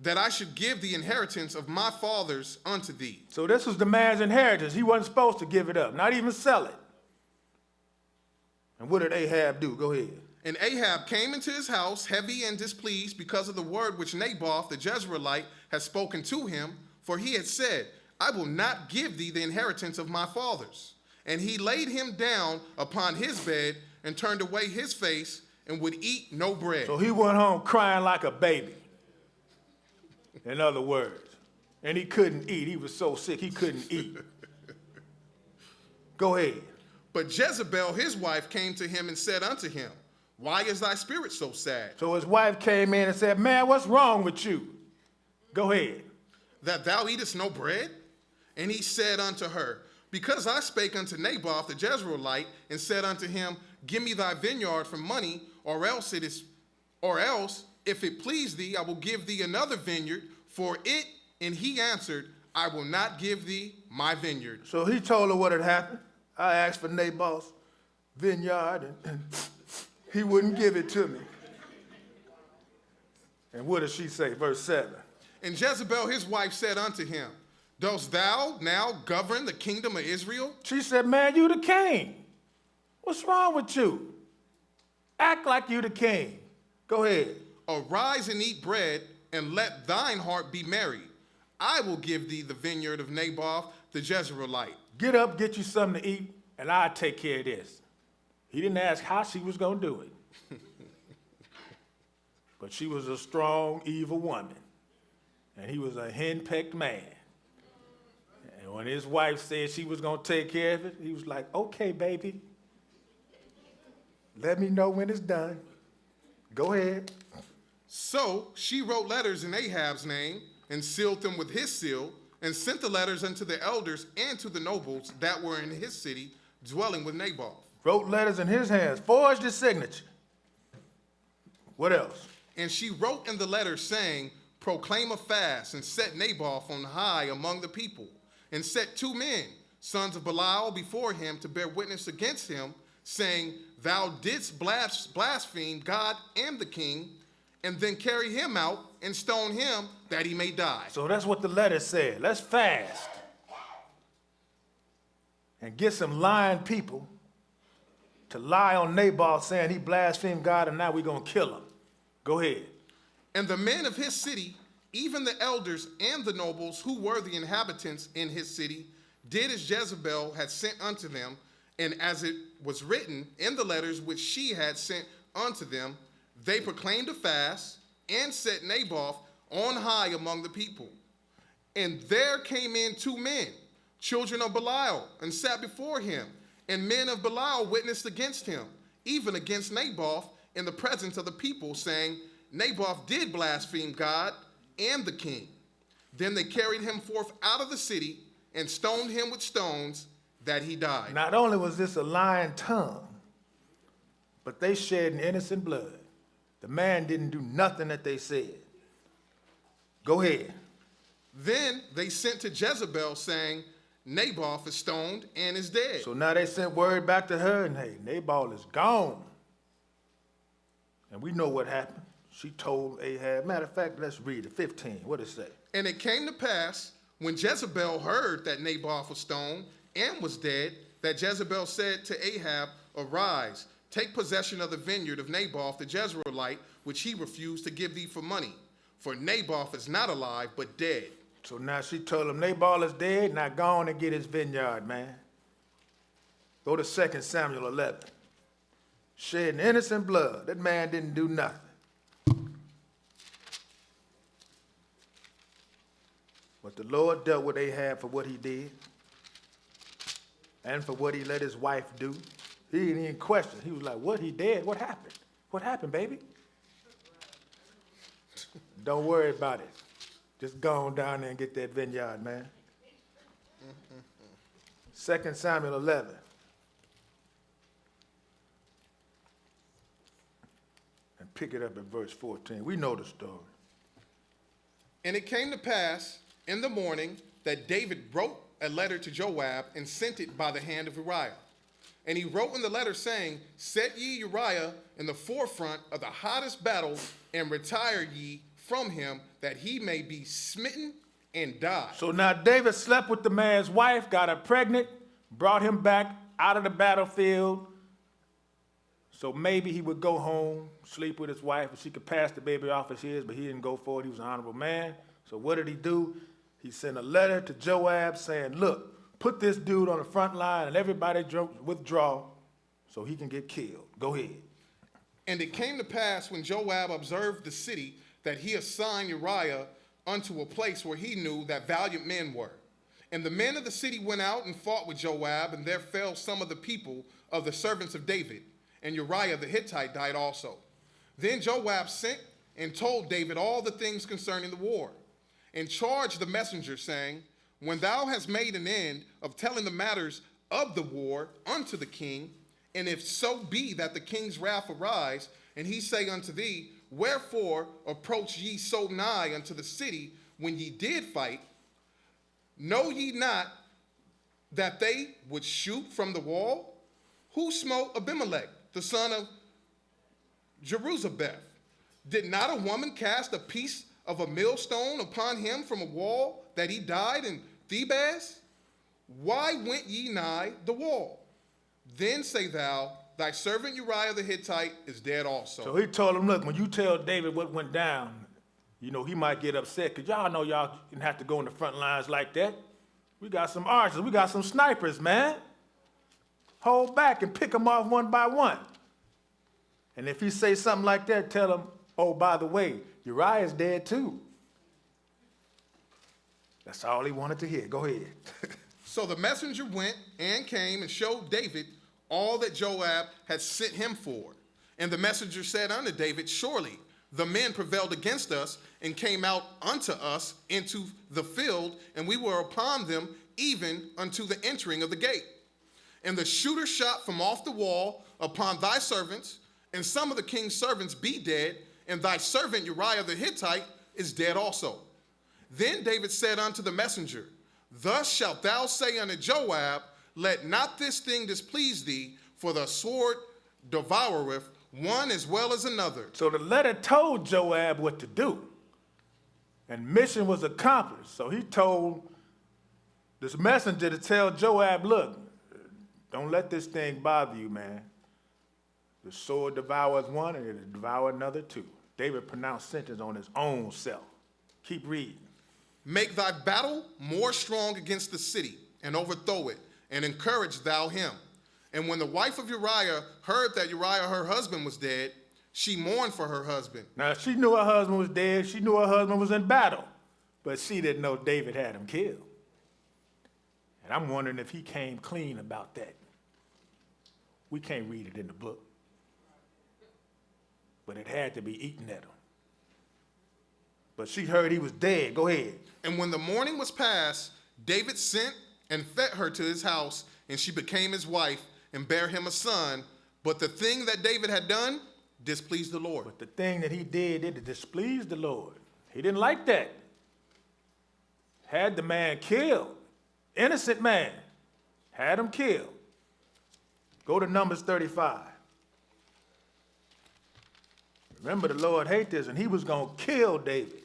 that I should give the inheritance of my fathers unto thee. So this was the man's inheritance. He wasn't supposed to give it up, not even sell it. And what did Ahab do? Go ahead. And Ahab came into his house heavy and displeased because of the word which Naboth the Jezreelite had spoken to him, for he had said, I will not give thee the inheritance of my fathers. And he laid him down upon his bed and turned away his face and would eat no bread. So he went home crying like a baby, in other words. And he couldn't eat. He was so sick he couldn't eat. Go ahead. But Jezebel, his wife, came to him and said unto him, Why is thy spirit so sad? So his wife came in and said, Man, what's wrong with you? Go ahead. That thou eatest no bread? And he said unto her, Because I spake unto Naboth the Jezreelite, and said unto him, Give me thy vineyard for money, or else, if it please thee, I will give thee another vineyard for it. And he answered, I will not give thee my vineyard. So he told her what had happened. I asked for Naboth's vineyard, and he wouldn't give it to me. And what does she say? Verse 7. And Jezebel, his wife, said unto him, Dost thou now govern the kingdom of Israel? She said, Man, you the king. What's wrong with you? Act like you the king. Go ahead. Arise and eat bread, and let thine heart be merry. I will give thee the vineyard of Naboth the Jezreelite. Get up, get you something to eat, and I'll take care of this. He didn't ask how she was going to do it. But she was a strong, evil woman. And he was a henpecked man. And when his wife said she was going to take care of it, he was like, okay, baby. Let me know when it's done. Go ahead. So she wrote letters in Ahab's name and sealed them with his seal and sent the letters unto the elders and to the nobles that were in his city, dwelling with Naboth. Wrote letters in his hands, forged his signature. What else? And she wrote in the letter, saying, proclaim a fast, and set Naboth on high among the people, and set 2 men, sons of Belial, before him to bear witness against him, saying, thou didst blaspheme God and the king, and then carry him out and stone him that he may die. So that's what the letter said. Let's fast and get some lying people to lie on Naboth saying he blasphemed God and now we're going to kill him. Go ahead. And the men of his city, even the elders and the nobles who were the inhabitants in his city, did as Jezebel had sent unto them, and as it was written in the letters which she had sent unto them, they proclaimed a fast and set Naboth on high among the people. And there came in 2 men, children of Belial, and sat before him. And men of Belial witnessed against him, even against Naboth, in the presence of the people, saying, Naboth did blaspheme God and the king. Then they carried him forth out of the city and stoned him with stones that he died. Not only was this a lying tongue, but they shed an innocent blood. The man didn't do nothing that they said. Go ahead. Then they sent to Jezebel, saying, Naboth is stoned and is dead. So now they sent word back to her, and hey, Naboth is gone. And we know what happened. She told Ahab. Matter of fact, let's read it. 15. What does it say? And it came to pass, when Jezebel heard that Naboth was stoned and was dead, that Jezebel said to Ahab, arise, take possession of the vineyard of Naboth the Jezreelite, which he refused to give thee for money. For Naboth is not alive, but dead. So now she told him, Naboth is dead, now go on and get his vineyard, man. Go to 2 Samuel 11. Shedding innocent blood. That man didn't do nothing. But the Lord dealt with Ahab for what he did and for what he let his wife do. He didn't even question. He was like, what, he dead? What happened? What happened, baby? Don't worry about it. Just go on down there and get that vineyard, man. 2 Samuel 11. And pick it up at verse 14. We know the story. And it came to pass in the morning that David wrote a letter to Joab and sent it by the hand of Uriah. And he wrote in the letter saying, set ye Uriah in the forefront of the hottest battle and retire ye from him that he may be smitten and die. So now David slept with the man's wife, got her pregnant, brought him back out of the battlefield. So maybe he would go home, sleep with his wife, and she could pass the baby off as his, but he didn't go for it. He was an honorable man. So what did he do? He sent a letter to Joab saying, look, put this dude on the front line and everybody withdraw so he can get killed. Go ahead. And it came to pass when Joab observed the city that he assigned Uriah unto a place where he knew that valiant men were. And the men of the city went out and fought with Joab, and there fell some of the people of the servants of David. And Uriah the Hittite died also. Then Joab sent and told David all the things concerning the war, and charged the messenger, saying, when thou hast made an end of telling the matters of the war unto the king, and if so be that the king's wrath arise, and he say unto thee, wherefore approach ye so nigh unto the city when ye did fight? Know ye not that they would shoot from the wall? Who smote Abimelech, the son of Jeruzabeth? Did not a woman cast a piece of a millstone upon him from a wall that he died in Thebez? Why went ye nigh the wall? Then say thou, thy servant Uriah the Hittite is dead also. So he told him, look, when you tell David what went down, You know, he might get upset because y'all know y'all didn't have to go in the front lines like that. We got some archers. We got some snipers, man. Hold back and pick them off one by one. And if he say something like that, tell him, oh, by the way, Uriah's dead too. That's all he wanted to hear. Go ahead. So the messenger went and came and showed David all that Joab had sent him for. And the messenger said unto David, surely the men prevailed against us and came out unto us into the field, and we were upon them even unto the entering of the gate. And the shooter shot from off the wall upon thy servants, and some of the king's servants be dead, and thy servant Uriah the Hittite is dead also. Then David said unto the messenger, thus shalt thou say unto Joab, let not this thing displease thee, for the sword devoureth one as well as another. So the letter told Joab what to do, and mission was accomplished. So he told this messenger to tell Joab, look, don't let this thing bother you, man. The sword devours one, and it'll devour another too. David pronounced sentence on his own self. Keep reading. Make thy battle more strong against the city, and overthrow it, and encourage thou him. And when the wife of Uriah heard that Uriah her husband was dead, she mourned for her husband. Now, she knew her husband was dead. She knew her husband was in battle. But she didn't know David had him killed. And I'm wondering if he came clean about that. We can't read it in the book. But it had to be eaten at him. But she heard he was dead. Go ahead. And when the morning was past, David sent and fed her to his house, and she became his wife and bare him a son. But the thing that David had done displeased the Lord. But the thing that he did, it displeased the Lord. He didn't like that. Had the man killed. Innocent man. Had him killed. Go to Numbers 35. Remember, the Lord hated this, and he was going to kill David.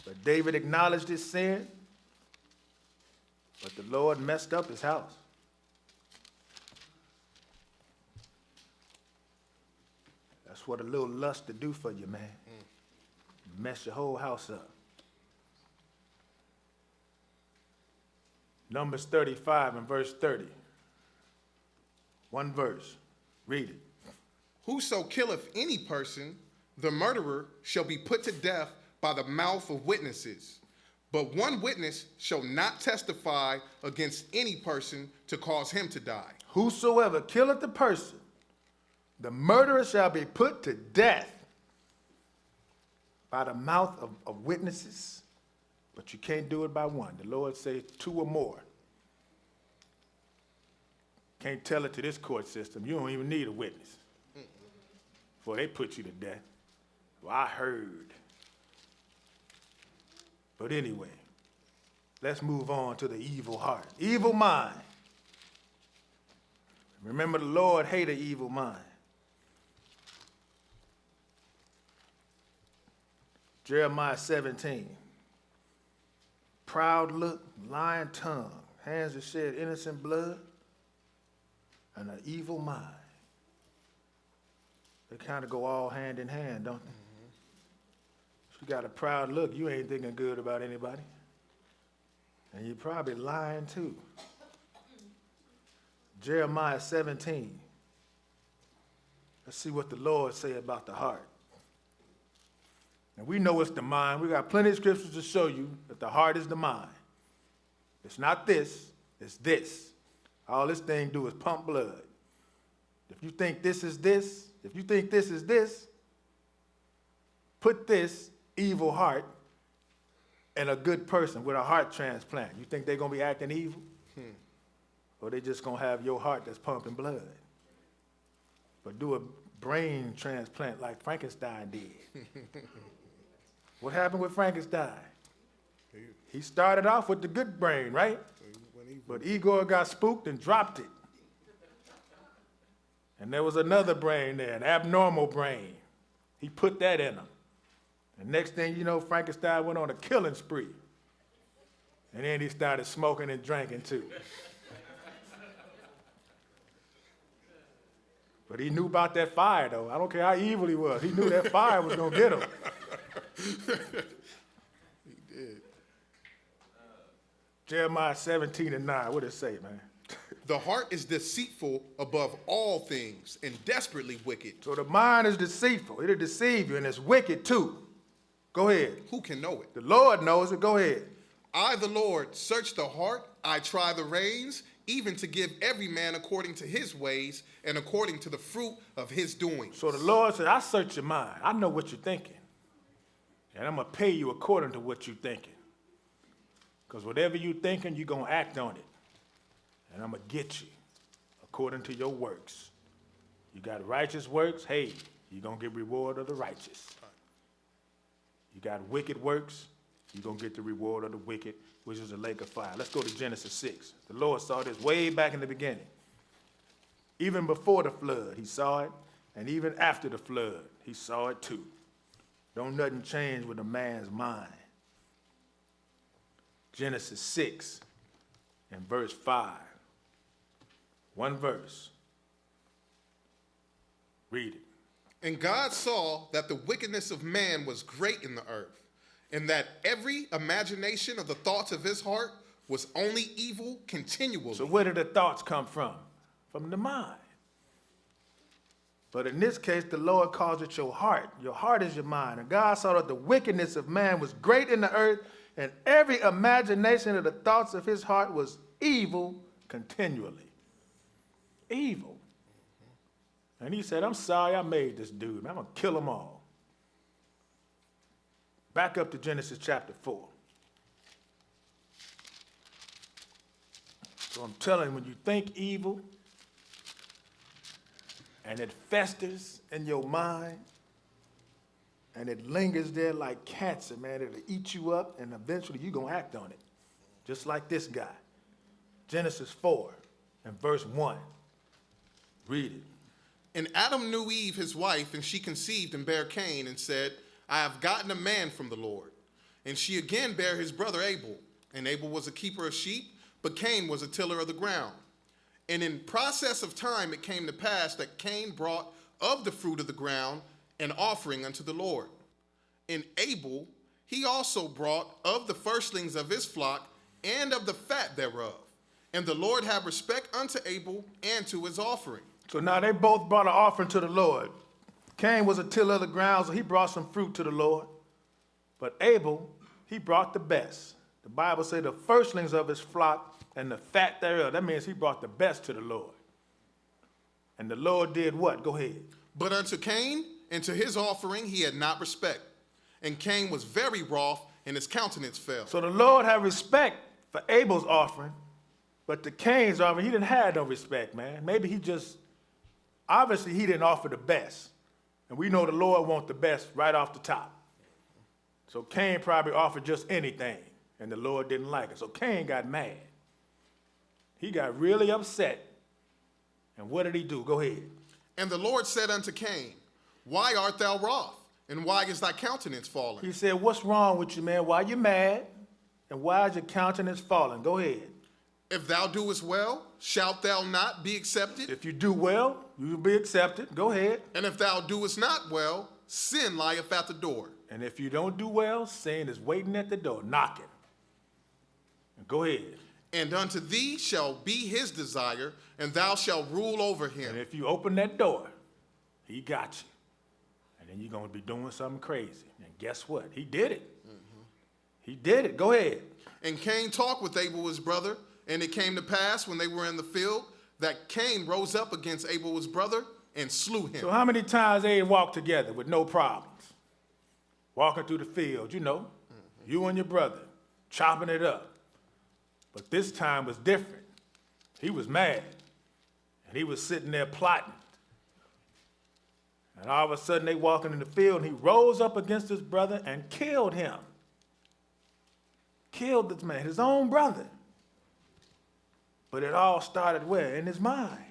But David acknowledged his sin, but the Lord messed up his house. That's what a little lust to do for you, man. Mess your whole house up. Numbers 35 and verse 30. One verse. Read it. Whoso killeth any person, the murderer shall be put to death by the mouth of witnesses. But one witness shall not testify against any person to cause him to die. Whosoever killeth a person, the murderer shall be put to death by the mouth of witnesses. But you can't do it by one. The Lord says 2 or more. Can't tell it to this court system. You don't even need a witness before they put you to death. Well, I heard. But anyway, let's move on to the evil heart. Evil mind. Remember, the Lord hated evil mind. Jeremiah 17. Proud look, lying tongue, hands that shed innocent blood, and an evil mind. They kind of go all hand in hand, don't they? Mm-hmm. If you got a proud look, you ain't thinking good about anybody. And you're probably lying too. Jeremiah 17. Let's see what the Lord say about the heart. And we know it's the mind. We got plenty of scriptures to show you that the heart is the mind. It's not this, it's this. All this thing do is pump blood. If you think this is this, if you think this is this, put this evil heart in a good person with a heart transplant. You think they're going to be acting evil? Or they just going to have your heart that's pumping blood? But do a brain transplant like Frankenstein did. What happened with Frankenstein? He started off with the good brain, right? But Igor got spooked and dropped it. And there was another brain there, an abnormal brain. He put that in him. And next thing you know, Frankenstein went on a killing spree. And then he started smoking and drinking too. But he knew about that fire, though. I don't care how evil he was. He knew that fire was going to get him. He did. Jeremiah 17:9. What did it say, man? The heart is deceitful above all things and desperately wicked. So the mind is deceitful. It'll deceive you, and it's wicked, too. Go ahead. Who can know it? The Lord knows it. Go ahead. I, the Lord, search the heart. I try the reins, even to give every man according to his ways and according to the fruit of his doings. So the Lord said, I search your mind. I know what you're thinking. And I'm going to pay you according to what you're thinking. Because whatever you're thinking, you're going to act on it. And I'm going to get you according to your works. You got righteous works, hey, you're going to get reward of the righteous. You got wicked works, you're going to get the reward of the wicked, which is the lake of fire. Let's go to Genesis 6. The Lord saw this way back in the beginning. Even before the flood, he saw it. And even after the flood, he saw it too. Don't nothing change with a man's mind. Genesis 6 and verse 5. One verse. Read it. And God saw that the wickedness of man was great in the earth, and that every imagination of the thoughts of his heart was only evil continually. So where did the thoughts come from? From the mind. But in this case, the Lord calls it your heart. Your heart is your mind. And God saw that the wickedness of man was great in the earth, and every imagination of the thoughts of his heart was evil continually. Evil. And he said, I'm sorry I made this dude. I'm going to kill them all. Back up to Genesis chapter 4. So I'm telling you, when you think evil and it festers in your mind and it lingers there like cancer, man, it'll eat you up and eventually you're going to act on it. Just like this guy. Genesis 4 and verse 1. Read it. And Adam knew Eve, his wife, and she conceived and bare Cain, and said, I have gotten a man from the Lord. And she again bare his brother Abel. And Abel was a keeper of sheep, but Cain was a tiller of the ground. And in process of time it came to pass that Cain brought of the fruit of the ground an offering unto the Lord. And Abel he also brought of the firstlings of his flock and of the fat thereof. And the Lord had respect unto Abel and to his offering. So now they both brought an offering to the Lord. Cain was a tiller of the ground, so he brought some fruit to the Lord. But Abel, he brought the best. The Bible says the firstlings of his flock and the fat thereof. That means he brought the best to the Lord. And the Lord did what? Go ahead. But unto Cain and to his offering he had not respect. And Cain was very wroth, and his countenance fell. So the Lord had respect for Abel's offering, but to Cain's offering, he didn't have no respect, man. Maybe he just, obviously he didn't offer the best. And we know the Lord wants the best right off the top. So Cain probably offered just anything, and the Lord didn't like it. So Cain got mad. He got really upset. And what did he do? Go ahead. And the Lord said unto Cain, Why art thou wroth? And why is thy countenance fallen? He said, what's wrong with you, man? Why you mad? And why is your countenance falling? Go ahead. If thou doest well, shalt thou not be accepted? If you do well, you will be accepted. Go ahead. And if thou doest not well, sin lieth at the door. And if you don't do well, sin is waiting at the door, knocking. And go ahead. And unto thee shall be his desire, and thou shalt rule over him. And if you open that door, he got you. And then you're going to be doing something crazy. And guess what? He did it. He did it. Go ahead. And Cain talked with Abel his brother, and it came to pass when they were in the field that Cain rose up against Abel his brother and slew him. So how many times they walked together with no problems? Walking through the field, you know, you and your brother, chopping it up. But this time was different. He was mad, and he was sitting there plotting. And all of a sudden they walking in the field, and he rose up against his brother and killed him. Killed this man, his own brother. But it all started where? In his mind.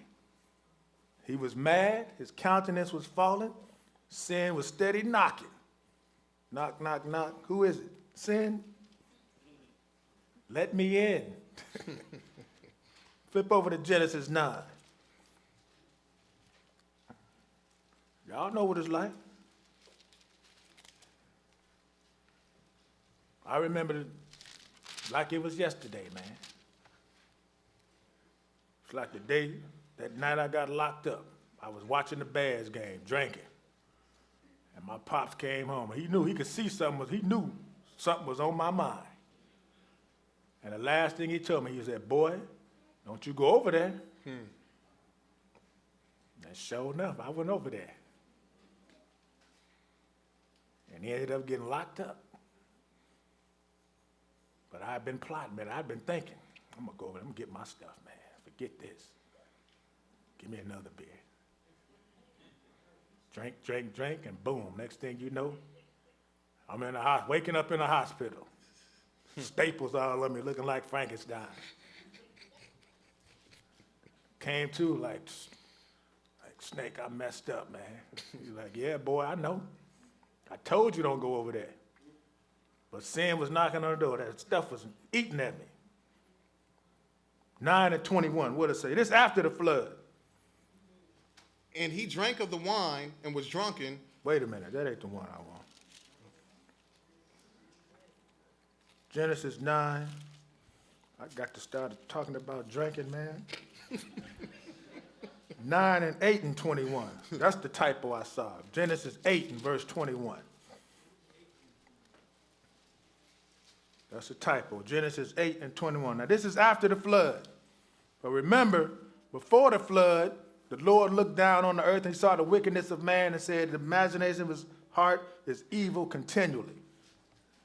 He was mad, his countenance was falling, sin was steady knocking. Knock, knock, knock. Who is it? Sin? Let me in. Flip over to Genesis 9. Y'all know what it's like. I remember it like it was yesterday, man. It's like the day, that night I got locked up. I was watching the Bears game, drinking. And my pops came home. He knew, he could see something, he knew something was on my mind. And the last thing he told me, he said, boy, don't you go over there. And sure enough, I went over there. And he ended up getting locked up. But I've been plotting, man. I've been thinking, I'm going to go over there, I'm going to get my stuff, man. Forget this. Give me another beer. Drink, drink, drink, and boom. Next thing you know, I'm in the waking up in the hospital. Staples all on me, looking like Frankenstein. Came to like Snake, I messed up, man. He's like, yeah, boy, I know. I told you don't go over there. But sin was knocking on the door. That stuff was eating at me. 9:21, what did it say? This after the flood. And he drank of the wine and was drunken. Wait a minute, that ain't the one I want. Genesis 9. I got to start talking about drinking, man. 9 and 8 and 21. That's the typo I saw. Genesis 8 and verse 21. That's a typo. Genesis 8 and 21. Now this is after the flood. But remember, before the flood, the Lord looked down on the earth and he saw the wickedness of man and said, the imagination of his heart is evil continually.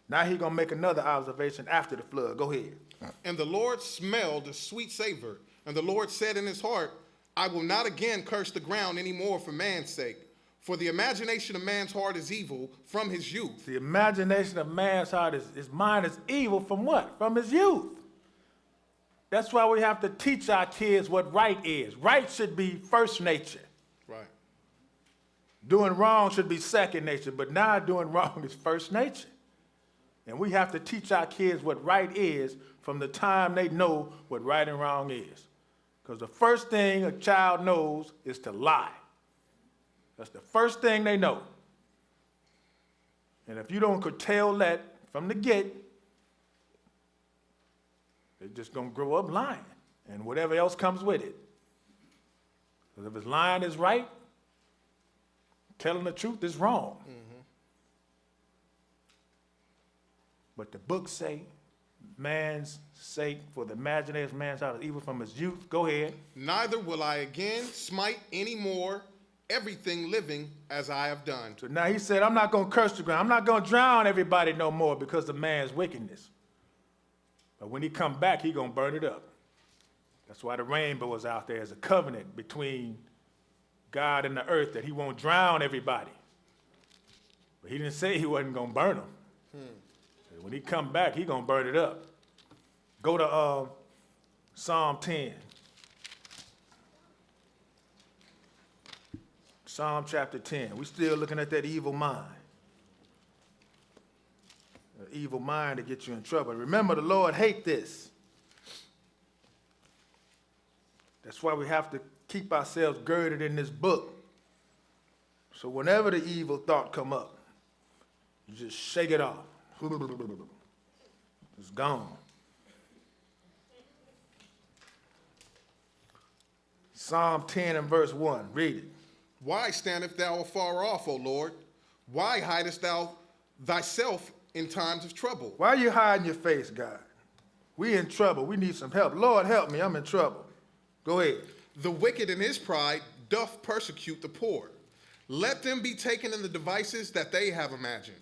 Now he's going to make another observation after the flood. Go ahead. And the Lord smelled a sweet savor. And the Lord said in his heart, I will not again curse the ground any more for man's sake. For the imagination of man's heart is evil from his youth. The imagination of man's heart, his mind is evil from what? From his youth. That's why we have to teach our kids what right is. Right should be first nature. Right. Doing wrong should be second nature, but now doing wrong is first nature. And we have to teach our kids what right is from the time they know what right and wrong is. Because the first thing a child knows is to lie. That's the first thing they know. And if you don't curtail that from the get, they're just going to grow up lying and whatever else comes with it. Because if it's lying is right, telling the truth is wrong. Mm-hmm. But the books say, man's sake, for the imagination of man's heart is evil from his youth. Go ahead. Neither will I again smite any more everything living as I have done. So now he said, I'm not going to curse the ground. I'm not going to drown everybody no more because of man's wickedness. But when he come back, he going to burn it up. That's why the rainbow is out there as a covenant between God and the earth, that he won't drown everybody. But he didn't say he wasn't going to burn them. When he come back, he going to burn it up. Go to Psalm 10. Psalm chapter 10. We're still looking at that evil mind. The evil mind to get you in trouble. Remember, the Lord hates this. That's why we have to keep ourselves girded in this book. So whenever the evil thought come up, you just shake it off. It's gone. Psalm 10 and verse 1. Read it. Why standest thou afar off, O Lord? Why hidest thou thyself in times of trouble? Why are you hiding your face, God? We in trouble. We need some help. Lord, help me. I'm in trouble. Go ahead. The wicked in his pride doth persecute the poor. Let them be taken in the devices that they have imagined.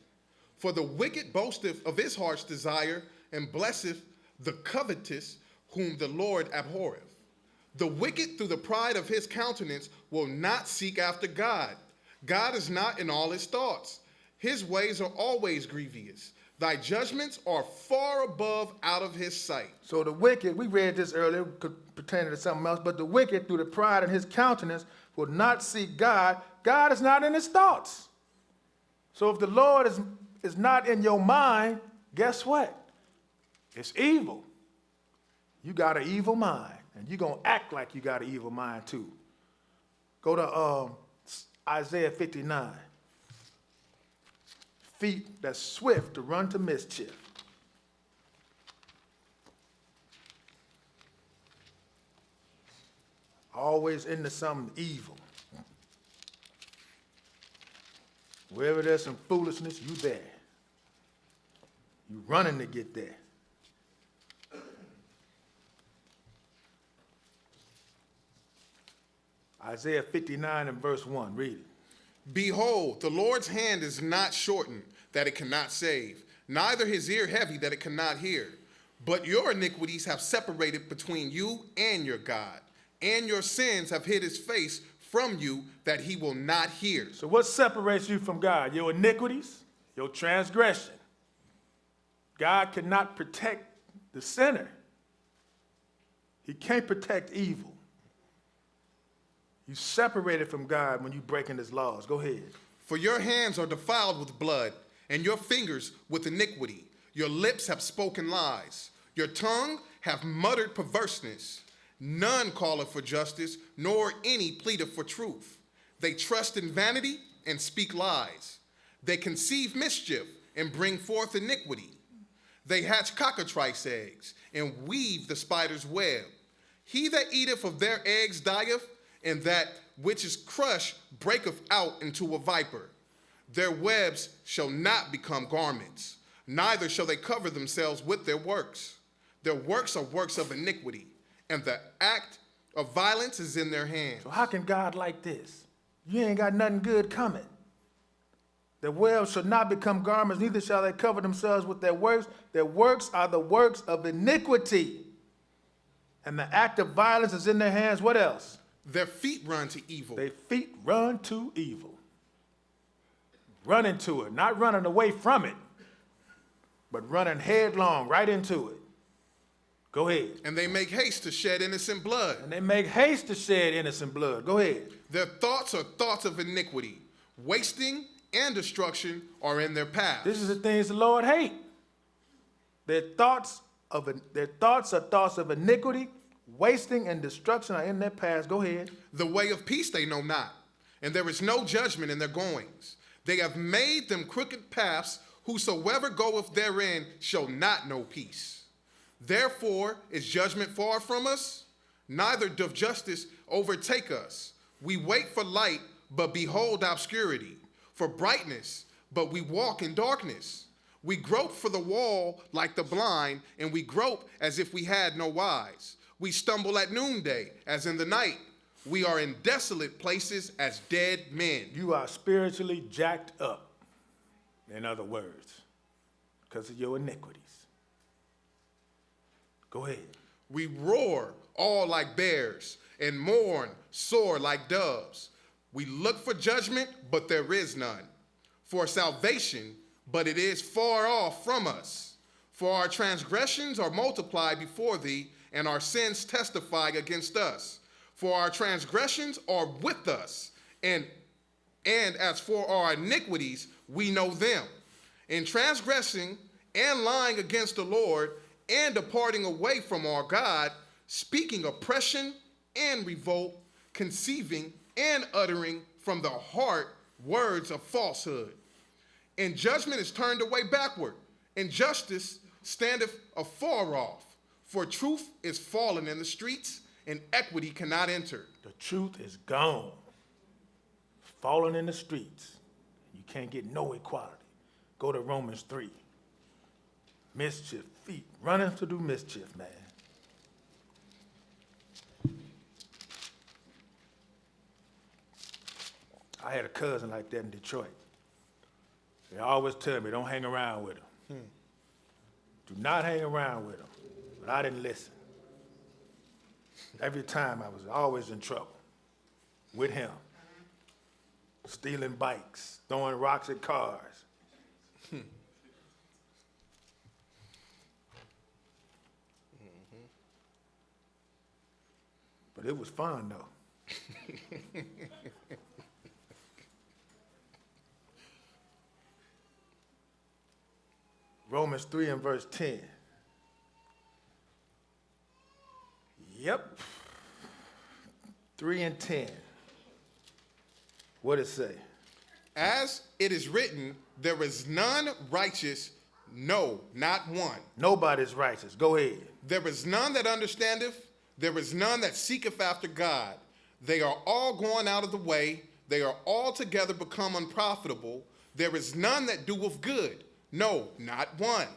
For the wicked boasteth of his heart's desire, and blesseth the covetous whom the Lord abhorreth. The wicked through the pride of his countenance will not seek after God. God is not in all his thoughts. His ways are always grievous. Thy judgments are far above out of his sight. So the wicked, we read this earlier, pertaining to something else, but the wicked through the pride of his countenance will not seek God. God is not in his thoughts. So if the Lord is not in your mind, guess what? It's evil. You got an evil mind, and you're going to act like you got an evil mind too. Go to Isaiah 59. Feet that's swift to run to mischief. Always into something evil. Wherever there's some foolishness, you there. You running to get there. Isaiah 59 and verse 1, read it. Behold, the Lord's hand is not shortened, that it cannot save, neither his ear heavy, that it cannot hear. But your iniquities have separated between you and your God, and your sins have hid his face from you, that he will not hear. So what separates you from God? Your iniquities, your transgression. God cannot protect the sinner. He can't protect evil. You separated from God when you breaking his laws. Go ahead. For your hands are defiled with blood, and your fingers with iniquity. Your lips have spoken lies. Your tongue hath muttered perverseness. None calleth for justice, nor any pleadeth for truth. They trust in vanity and speak lies. They conceive mischief and bring forth iniquity. They hatch cockatrice eggs and weave the spider's web. He that eateth of their eggs dieth, and that which is crushed breaketh out into a viper. Their webs shall not become garments, neither shall they cover themselves with their works. Their works are works of iniquity, and the act of violence is in their hands. So how can God like this? You ain't got nothing good coming. Their webs shall not become garments, neither shall they cover themselves with their works. Their works are the works of iniquity. And the act of violence is in their hands. What else? Their feet run to evil. Their feet run to evil. Run into it, not running away from it, but running headlong right into it. Go ahead. And they make haste to shed innocent blood. And they make haste to shed innocent blood. Go ahead. Their thoughts are thoughts of iniquity. Wasting and destruction are in their path. This is the things the Lord hates. Their thoughts are thoughts of iniquity. Wasting and destruction are in their paths. Go ahead. The way of peace they know not, and there is no judgment in their goings. They have made them crooked paths. Whosoever goeth therein shall not know peace. Therefore is judgment far from us, neither doth justice overtake us. We wait for light, but behold obscurity, for brightness, but we walk in darkness. We grope for the wall like the blind, and we grope as if we had no eyes. We stumble at noonday, as in the night. We are in desolate places as dead men. You are spiritually jacked up, in other words, because of your iniquities. Go ahead. We roar all like bears, and mourn sore like doves. We look for judgment, but there is none. For salvation, but it is far off from us. For our transgressions are multiplied before thee, and our sins testify against us. For our transgressions are with us, and as for our iniquities, we know them. In transgressing and lying against the Lord, and departing away from our God, speaking oppression and revolt, conceiving and uttering from the heart words of falsehood. And judgment is turned away backward, and justice standeth afar off. For truth is fallen in the streets, and equity cannot enter. The truth is gone. Fallen in the streets. You can't get no equality. Go to Romans 3. Mischief, feet, running to do mischief, man. I had a cousin like that in Detroit. They always tell me, don't hang around with him. Do not hang around with him. But I didn't listen. Every time I was always in trouble with him. Stealing bikes, throwing rocks at cars. But it was fun, though. Romans 3 and verse 10. Yep. 3 and 10. What it say? As it is written, there is none righteous, no, not one. Nobody's righteous. Go ahead. There is none that understandeth, there is none that seeketh after God. They are all gone out of the way, they are altogether become unprofitable. There is none that doeth good, no, not one.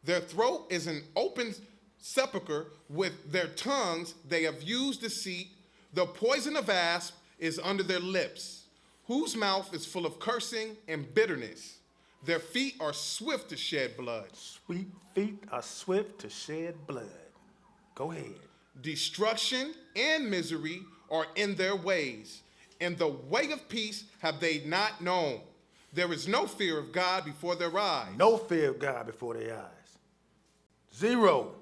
Their throat is an open sepulchre, with their tongues they have used deceit. The poison of asp is under their lips, whose mouth is full of cursing and bitterness. Their feet are swift to shed blood. Sweet feet are swift to shed blood. Go ahead. Destruction and misery are in their ways, and the way of peace have they not known. There is no fear of God before their eyes. No fear of God before their eyes. 0.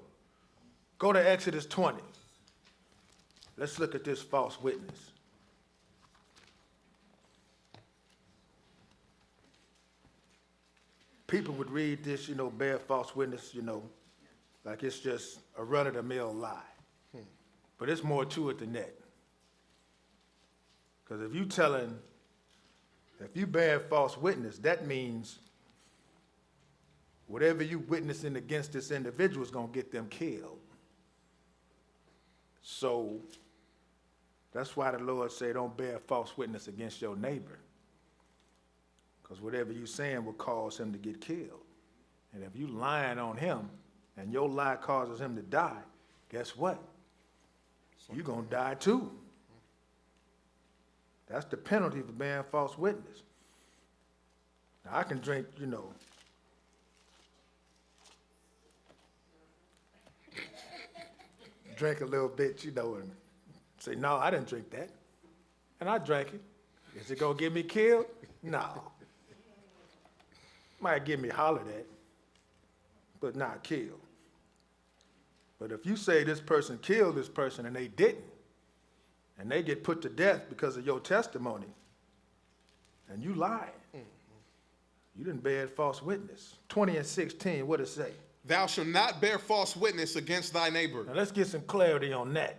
Go to Exodus 20. Let's look at this false witness. People would read this, bear false witness, like it's just a run-of-the-mill lie. But it's more to it than that. Because if you bear false witness, that means whatever you witnessing against this individual is going to get them killed. So that's why the Lord say don't bear false witness against your neighbor. Because whatever you're saying will cause him to get killed. And if you lying on him and your lie causes him to die, guess what? You're going to die too. That's the penalty for bearing false witness. Now, I can drink, drink a little bit, and say, no, I didn't drink that. And I drank it. Is it going to get me killed? No. Might get me hollered at, but not killed. But if you say this person killed this person and they didn't, and they get put to death because of your testimony, and you lied, you didn't bear false witness. 20 and 16, what does it say? Thou shalt not bear false witness against thy neighbor. Now let's get some clarity on that.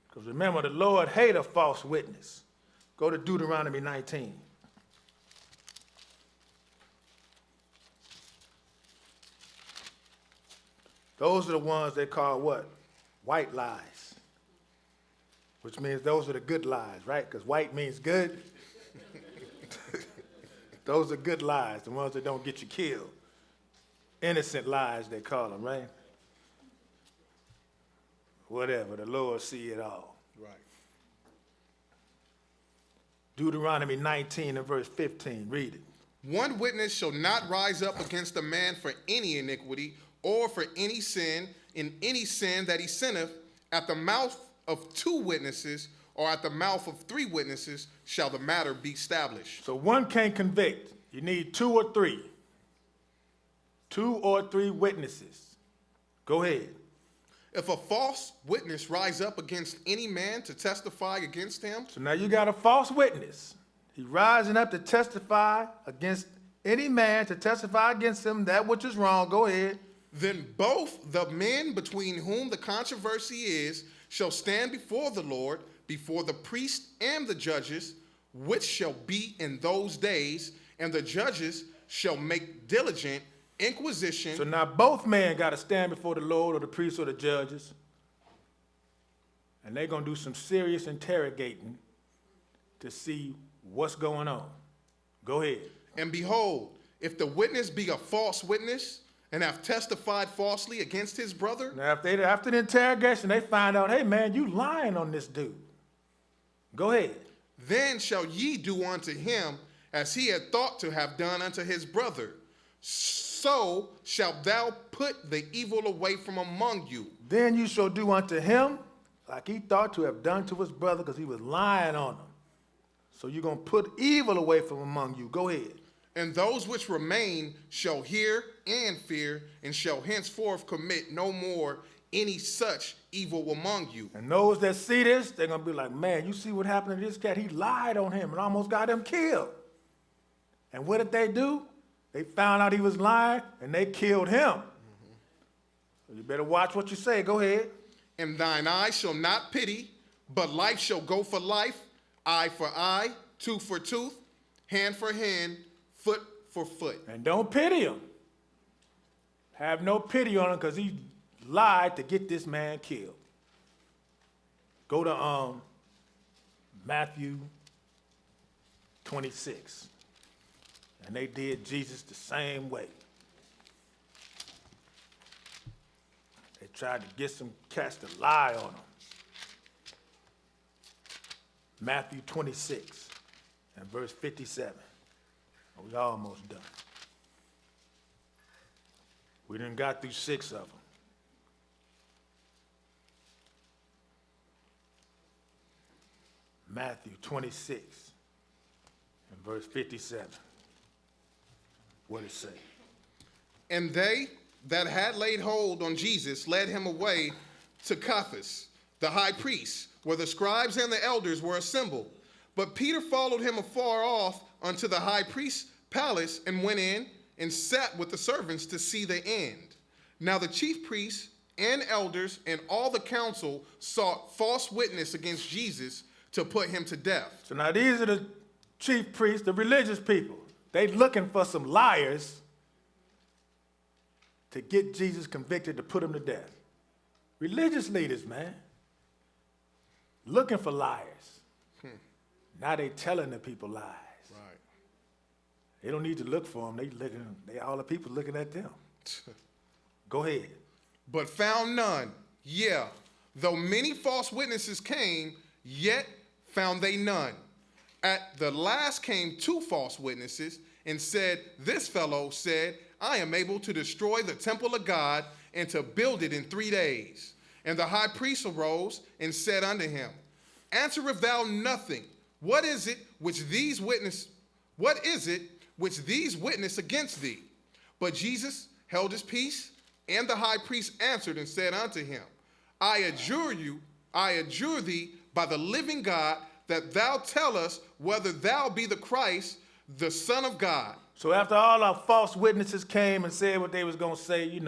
Because remember, the Lord hates a false witness. Go to Deuteronomy 19. Those are the ones they call what? White lies. Which means those are the good lies, right? Because white means good. Those are good lies, the ones that don't get you killed. Innocent lies, they call them, right? Whatever, the Lord see it all. Right. Deuteronomy 19 and verse 15, read it. One witness shall not rise up against a man for any iniquity, or for any sin, in any sin that he sinneth. At the mouth of 2 witnesses, or at the mouth of 3 witnesses, shall the matter be established. So one can't convict. You need 2 or 3. 2 or 3 witnesses. Go ahead. If a false witness rise up against any man to testify against him. So now you got a false witness. He rising up to testify against any man, to testify against him, that which is wrong. Go ahead. Then both the men between whom the controversy is shall stand before the Lord, before the priest and the judges, which shall be in those days, and the judges shall make diligent inquisition. So now both men got to stand before the Lord or the priest or the judges, and they're going to do some serious interrogating to see what's going on. Go ahead. And behold, if the witness be a false witness, and have testified falsely against his brother. Now, after the interrogation, they find out, hey, man, you lying on this dude. Go ahead. Then shall ye do unto him as he had thought to have done unto his brother. So shalt thou put the evil away from among you. Then you shall do unto him like he thought to have done to his brother, because he was lying on him. So you're going to put evil away from among you. Go ahead. And those which remain shall hear and fear, and shall henceforth commit no more any such evil among you. And those that see this, they're going to be like, man, you see what happened to this cat? He lied on him and almost got him killed. And what did they do? They found out he was lying, and they killed him. So you better watch what you say. Go ahead. And thine eye shall not pity, but life shall go for life, eye for eye, tooth for tooth, hand for hand, foot for foot. And don't pity him. Have no pity on him because he lied to get this man killed. Go to Matthew 26. And they did Jesus the same way. They tried to get some cats to lie on him. Matthew 26 and verse 57. We almost done. We done got through 6 of them. Matthew 26 and verse 57. What it say? And they that had laid hold on Jesus led him away to Caiaphas, the high priest, where the scribes and the elders were assembled. But Peter followed him afar off unto the high priest's palace and went in and sat with the servants to see the end. Now the chief priests and elders and all the council sought false witness against Jesus to put him to death. So now these are the chief priests, the religious people. They looking for some liars to get Jesus convicted to put him to death. Religious leaders, man. Looking for liars. Now they telling the people lies. Right. They don't need to look for them. All the people looking at them. Go ahead. But found none. Yeah, though many false witnesses came, yet found they none. At the last came 2 false witnesses and said, this fellow said, I am able to destroy the temple of God and to build it in 3 days. And the high priest arose and said unto him, answereth thou nothing? What is it which these witness against thee? But Jesus held his peace, and the high priest answered and said unto him, I adjure thee by the living God, that thou tell us whether thou be the Christ, the Son of God. So after all our false witnesses came and said what they was going to say,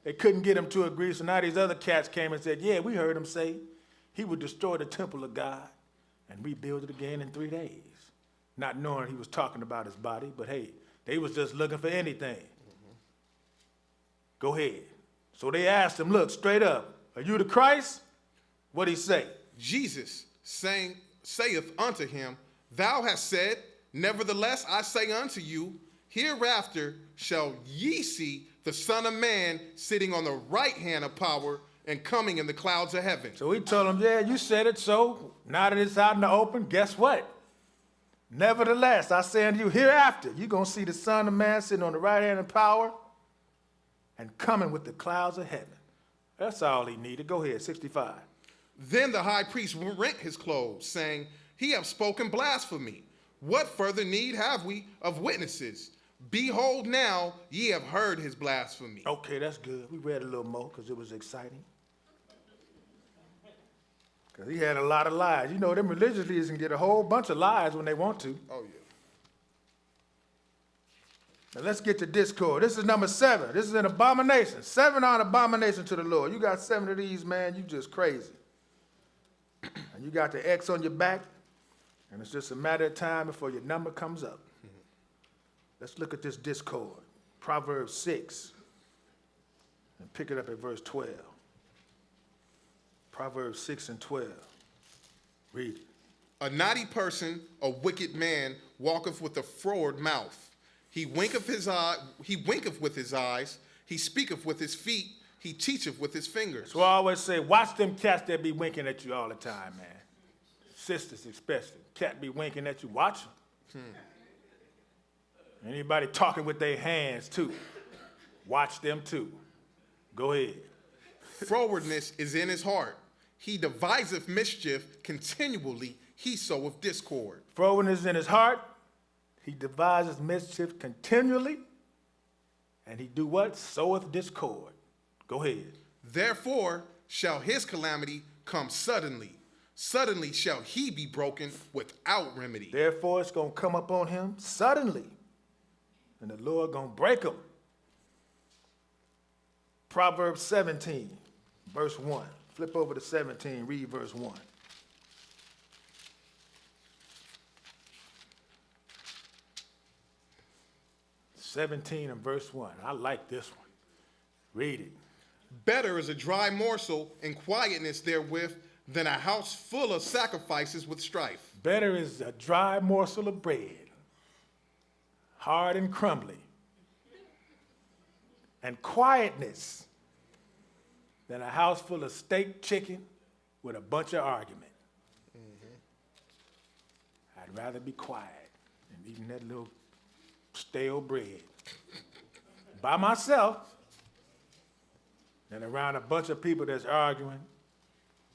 they couldn't get him to agree. So now these other cats came and said, yeah, we heard him say he would destroy the temple of God and rebuild it again in 3 days. Not knowing he was talking about his body, but hey, they was just looking for anything. Go ahead. So they asked him, look, straight up, are you the Christ? What'd he say? Jesus saith unto him, thou hast said, nevertheless I say unto you, hereafter shall ye see the Son of Man sitting on the right hand of power and coming in the clouds of heaven. So he told him, yeah, you said it, so now that it's out in the open, guess what? Nevertheless, I say unto you, hereafter, you're going to see the Son of Man sitting on the right hand of power and coming with the clouds of heaven. That's all he needed. Go ahead, 65. Then the high priest rent his clothes, saying, he hath spoken blasphemy. What further need have we of witnesses? Behold, now ye have heard his blasphemy. Okay, that's good. We read a little more because it was exciting. Because he had a lot of lies. Them religious leaders can get a whole bunch of lies when they want to. Oh, yeah. Now let's get to discord. This is number 7. This is an abomination. 7 are an abomination to the Lord. You got 7 of these, man, you just crazy. And you got the X on your back, and it's just a matter of time before your number comes up. Let's look at this discord. Proverbs 6, and pick it up at verse 12. Proverbs 6 and 12. Read it. A naughty person, a wicked man, walketh with a froward mouth. He winketh with his eyes, he speaketh with his feet, he teacheth with his fingers. So I always say, watch them cats that be winking at you all the time, man. Sisters especially. Cat be winking at you, watch them. Anybody talking with their hands too, watch them too. Go ahead. Frowardness is in his heart. He deviseth mischief continually, he soweth discord. Frowardness is in his heart. He devises mischief continually. And he do what? Soweth discord. Go ahead. Therefore shall his calamity come suddenly. Suddenly shall he be broken without remedy. Therefore it's going to come up on him suddenly. And the Lord going to break him. Proverbs 17, verse 1. Flip over to 17, read verse 1. 17 and verse 1. I like this one. Read it. Better is a dry morsel and quietness therewith than a house full of sacrifices with strife. Better is a dry morsel of bread, hard and crumbly, and quietness than a house full of steak chicken with a bunch of argument. I'd rather be quiet than eating that little stale bread by myself than around a bunch of people that's arguing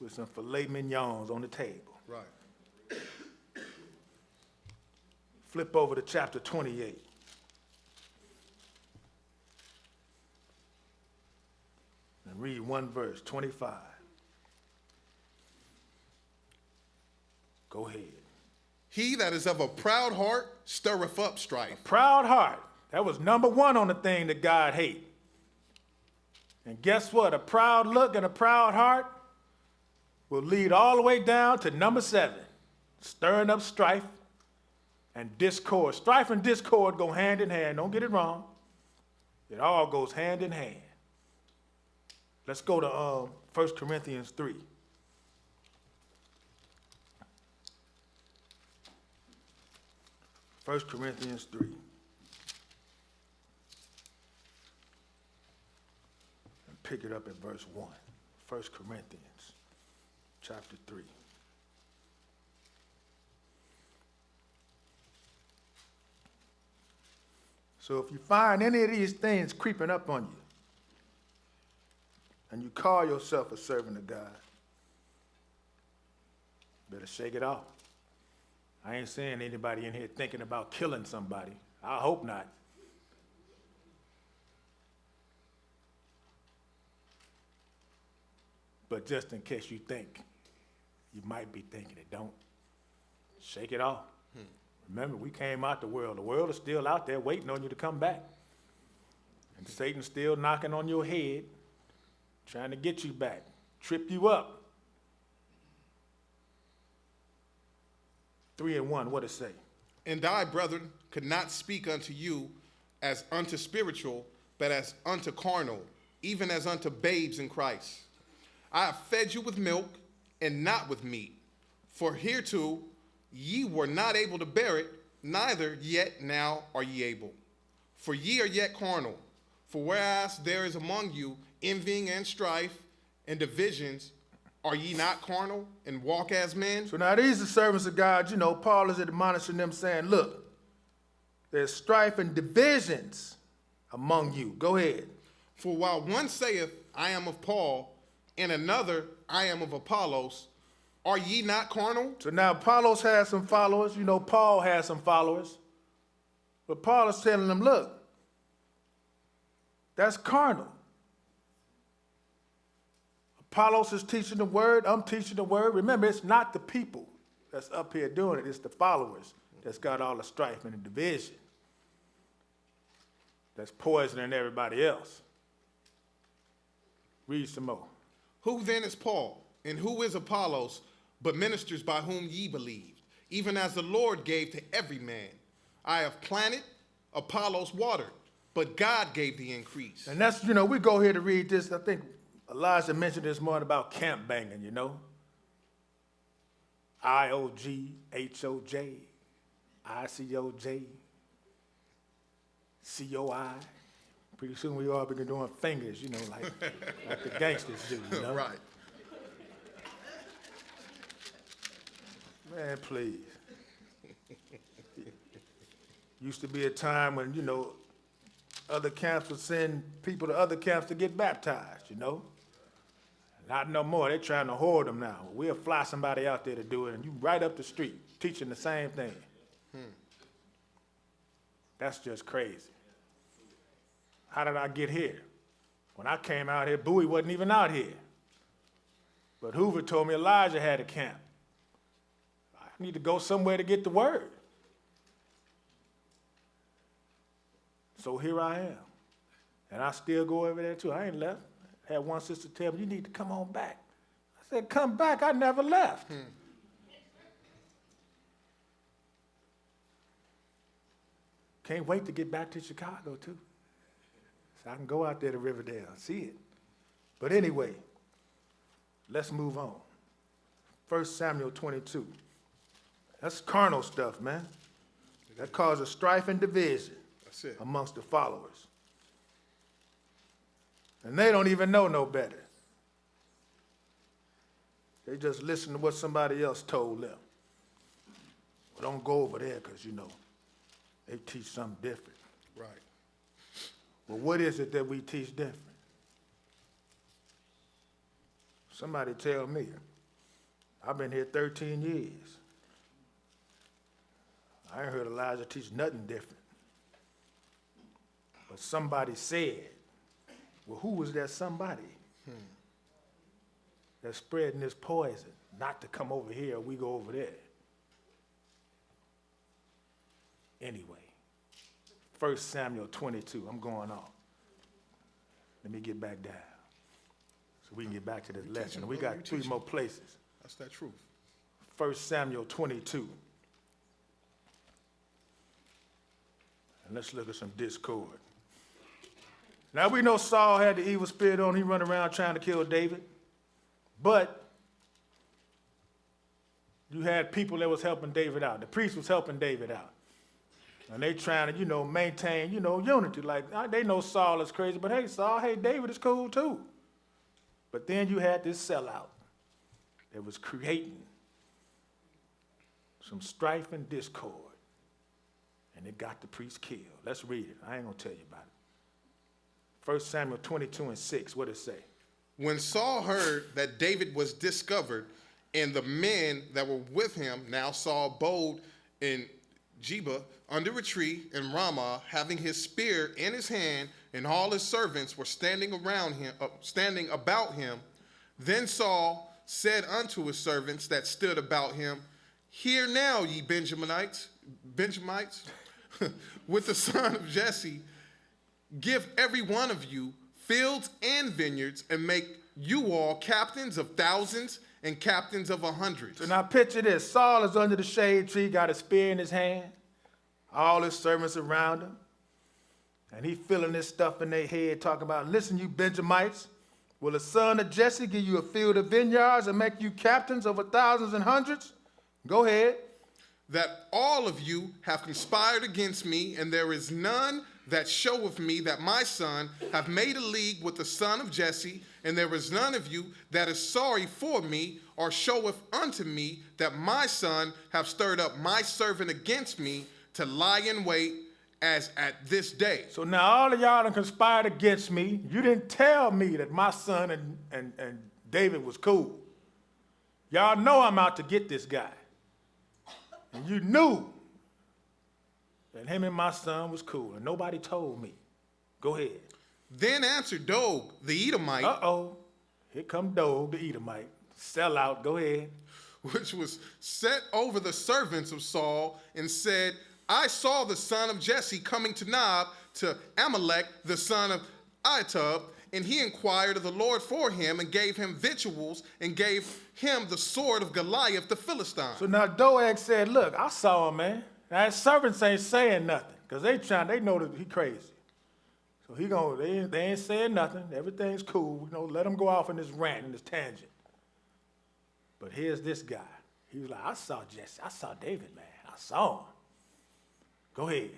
with some filet mignons on the table. Right. Flip over to chapter 28. And read one verse, 25. Go ahead. He that is of a proud heart stirreth up strife. Proud heart. That was number one on the thing that God hates. And guess what? A proud look and a proud heart will lead all the way down to number 7, stirring up strife and discord. Strife and discord go hand in hand. Don't get it wrong. It all goes hand in hand. Let's go to 1 Corinthians 3. First Corinthians 3. And pick it up at verse 1. 1 Corinthians chapter 3. So if you find any of these things creeping up on you, and you call yourself a servant of God, better shake it off. I ain't saying anybody in here thinking about killing somebody. I hope not. But just in case you think, you might be thinking it, don't. Shake it off. Remember, we came out the world. The world is still out there waiting on you to come back. And Satan's still knocking on your head, trying to get you back, trip you up. 3 and 1, what it say? And I, brethren, could not speak unto you as unto spiritual, but as unto carnal, even as unto babes in Christ. I have fed you with milk and not with meat, for hereto ye were not able to bear it, neither yet now are ye able. For ye are yet carnal. For whereas there is among you envying and strife and divisions, are ye not carnal and walk as men? So now these are servants of God. You know, Paul is admonishing them saying, look, there's strife and divisions among you. Go ahead. For while one saith, I am of Paul, and another, I am of Apollos, are ye not carnal? So now Apollos has some followers. You know, Paul has some followers. But Paul is telling them, look, that's carnal. Apollos is teaching the word. I'm teaching the word. Remember, it's not the people that's up here doing it. It's the followers that's got all the strife and the division that's poisoning everybody else. Read some more. Who then is Paul, and who is Apollos, but ministers by whom ye believed, even as the Lord gave to every man? I have planted, Apollos watered, but God gave the increase. And that's, you know, we go here to read this. I think Elijah mentioned this morning about camp banging, you know. I-O-G-H-O-J, I-C-O-J, C-O-I. Pretty soon we all begin doing fingers, you know, like the gangsters do, you know. Right. Man, please. Used to be a time when, you know, other camps would send people to other camps to get baptized, you know. Not no more. They're trying to hoard them now. We'll fly somebody out there to do it, and you right up the street teaching the same thing. That's just crazy. How did I get here? When I came out here, Bowie wasn't even out here. But Hoover told me Elijah had a camp. I need to go somewhere to get the word. So here I am. And I still go over there too. I ain't left. I had one sister tell me, you need to come on back. I said, come back? I never left. Can't wait to get back to Chicago, too. So I can go out there to Riverdale and see it. But anyway, let's move on. 1 Samuel 22. That's carnal stuff, man. That causes strife and division amongst the followers. And they don't even know no better. They just listen to what somebody else told them. Well, don't go over there because, they teach something different. Right. Well, what is it that we teach different? Somebody tell me. I've been here 13 years. I ain't heard Elijah teach nothing different. But somebody said, well, who was that somebody that's spreading this poison? Not to come over here, we go over there. Anyway, 1 Samuel 22, I'm going on. Let me get back down so we can get back to this lesson. We got 3 more places. That's that truth. 1 Samuel 22. And let's look at some discord. Now we know Saul had the evil spirit on. He run around trying to kill David. But you had people that was helping David out. The priest was helping David out. And they trying to, maintain, unity. Like, they know Saul is crazy, but hey, Saul, hey, David is cool too. But then you had this sellout that was creating some strife and discord. And it got the priest killed. Let's read it. I ain't going to tell you about it. 1 Samuel 22 and 6, what does it say? When Saul heard that David was discovered, and the men that were with him, now Saul abode in Geba under a tree in Ramah, having his spear in his hand, and all his servants were standing about him. Then Saul said unto his servants that stood about him, hear now, ye Benjamites, with the son of Jesse, give every one of you fields and vineyards, and make you all captains of thousands and captains of 100s. So now picture this. Saul is under the shade tree, got a spear in his hand, all his servants around him, and he feeling this stuff in their head, talking about, listen, you Benjamites, will the son of Jesse give you a field of vineyards and make you captains over thousands and hundreds? Go ahead. That all of you have conspired against me, and there is none that showeth me that my son have made a league with the son of Jesse, and there is none of you that is sorry for me, or showeth unto me that my son have stirred up my servant against me to lie in wait as at this day. So now all of y'all done conspired against me. You didn't tell me that my son and David was cool. Y'all know I'm out to get this guy. And you knew that him and my son was cool, and nobody told me. Go ahead. Then answered Doth the Edomite. Uh-oh. Here come Doth the Edomite. Sell out. Go ahead. Which was set over the servants of Saul, and said, I saw the son of Jesse coming to Nob to Amalek, the son of Ahitub, and he inquired of the Lord for him, and gave him victuals, and gave him the sword of Goliath the Philistine. So now Doeg said, look, I saw him, man. Now his servants ain't saying nothing, because they know that he crazy. So they ain't saying nothing. Everything's cool. Let him go off in this rant and this tangent. But here's this guy. He was like, I saw Jesse. I saw David, man. I saw him. Go ahead.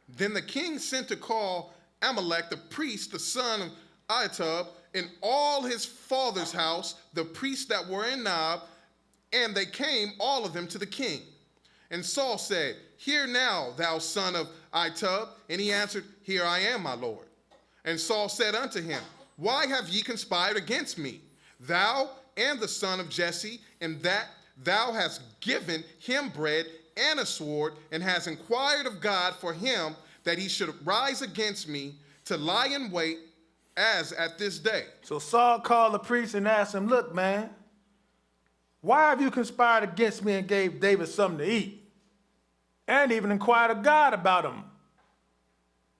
Then the king sent to call Amalek, the priest, the son of Ahitub, in all his father's house, the priests that were in Nob, and they came, all of them, to the king. And Saul said, hear now, thou son of Ahitub. And he answered, here I am, my lord. And Saul said unto him, why have ye conspired against me, thou and the son of Jesse, and that thou hast given him bread and a sword, and hast inquired of God for him, that he should rise against me to lie in wait as at this day? So Saul called the priest and asked him, look, man, why have you conspired against me and gave David something to eat? And even inquired of God about him.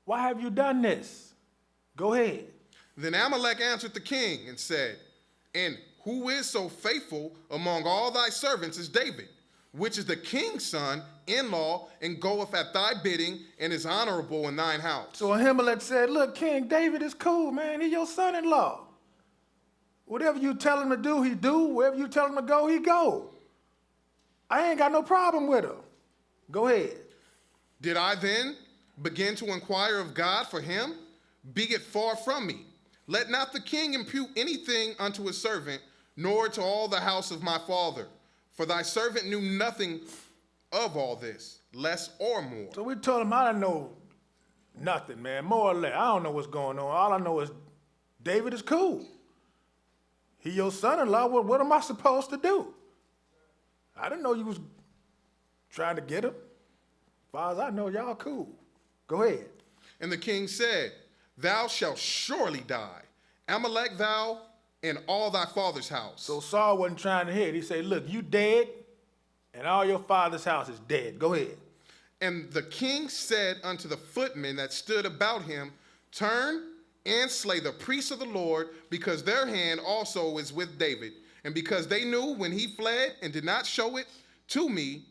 Why have you done this? Go ahead. Then Amalek answered the king and said, and who is so faithful among all thy servants as David? which is the king's son in law, and goeth at thy bidding, and is honorable in thine house. So Ahimelech said, look, King David is cool, man. He your son-in-law. Whatever you tell him to do, he do. Wherever you tell him to go, he go. I ain't got no problem with him. Go ahead. Did I then begin to inquire of God for him? Be it far from me. Let not the king impute anything unto his servant, nor to all the house of my father. For thy servant knew nothing of all this, less or more. So we told him, I don't know nothing, man, more or less. I don't know what's going on. All I know is David is cool. He your son-in-law. What am I supposed to do? I didn't know you was trying to get him. As far as I know, y'all cool. Go ahead. And the king said, thou shalt surely die, Amalek thou, and all thy father's house. So Saul wasn't trying to hit. He said, look, you dead, and all your father's house is dead. Go ahead. And the king said unto the footmen that stood about him, turn and slay the priests of the Lord, because their hand also is with David, and because they knew when he fled and did not show it to me.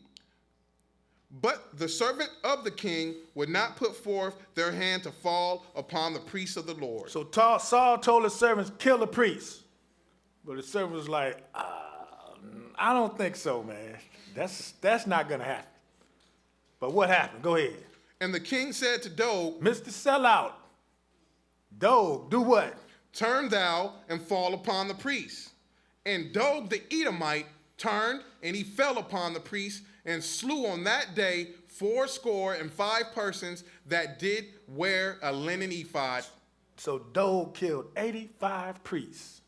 But the servant of the king would not put forth their hand to fall upon the priests of the Lord. So Saul told his servants, kill the priests. But the servant was like, I don't think so, man. That's not going to happen. But what happened? Go ahead. And the king said to Doth, Mr. Sellout, Doth, do what? turn thou and fall upon the priests. And Doth the Edomite turned, and he fell upon the priests, and slew on that day 75 persons that did wear a linen ephod. So Doth killed 85 priests.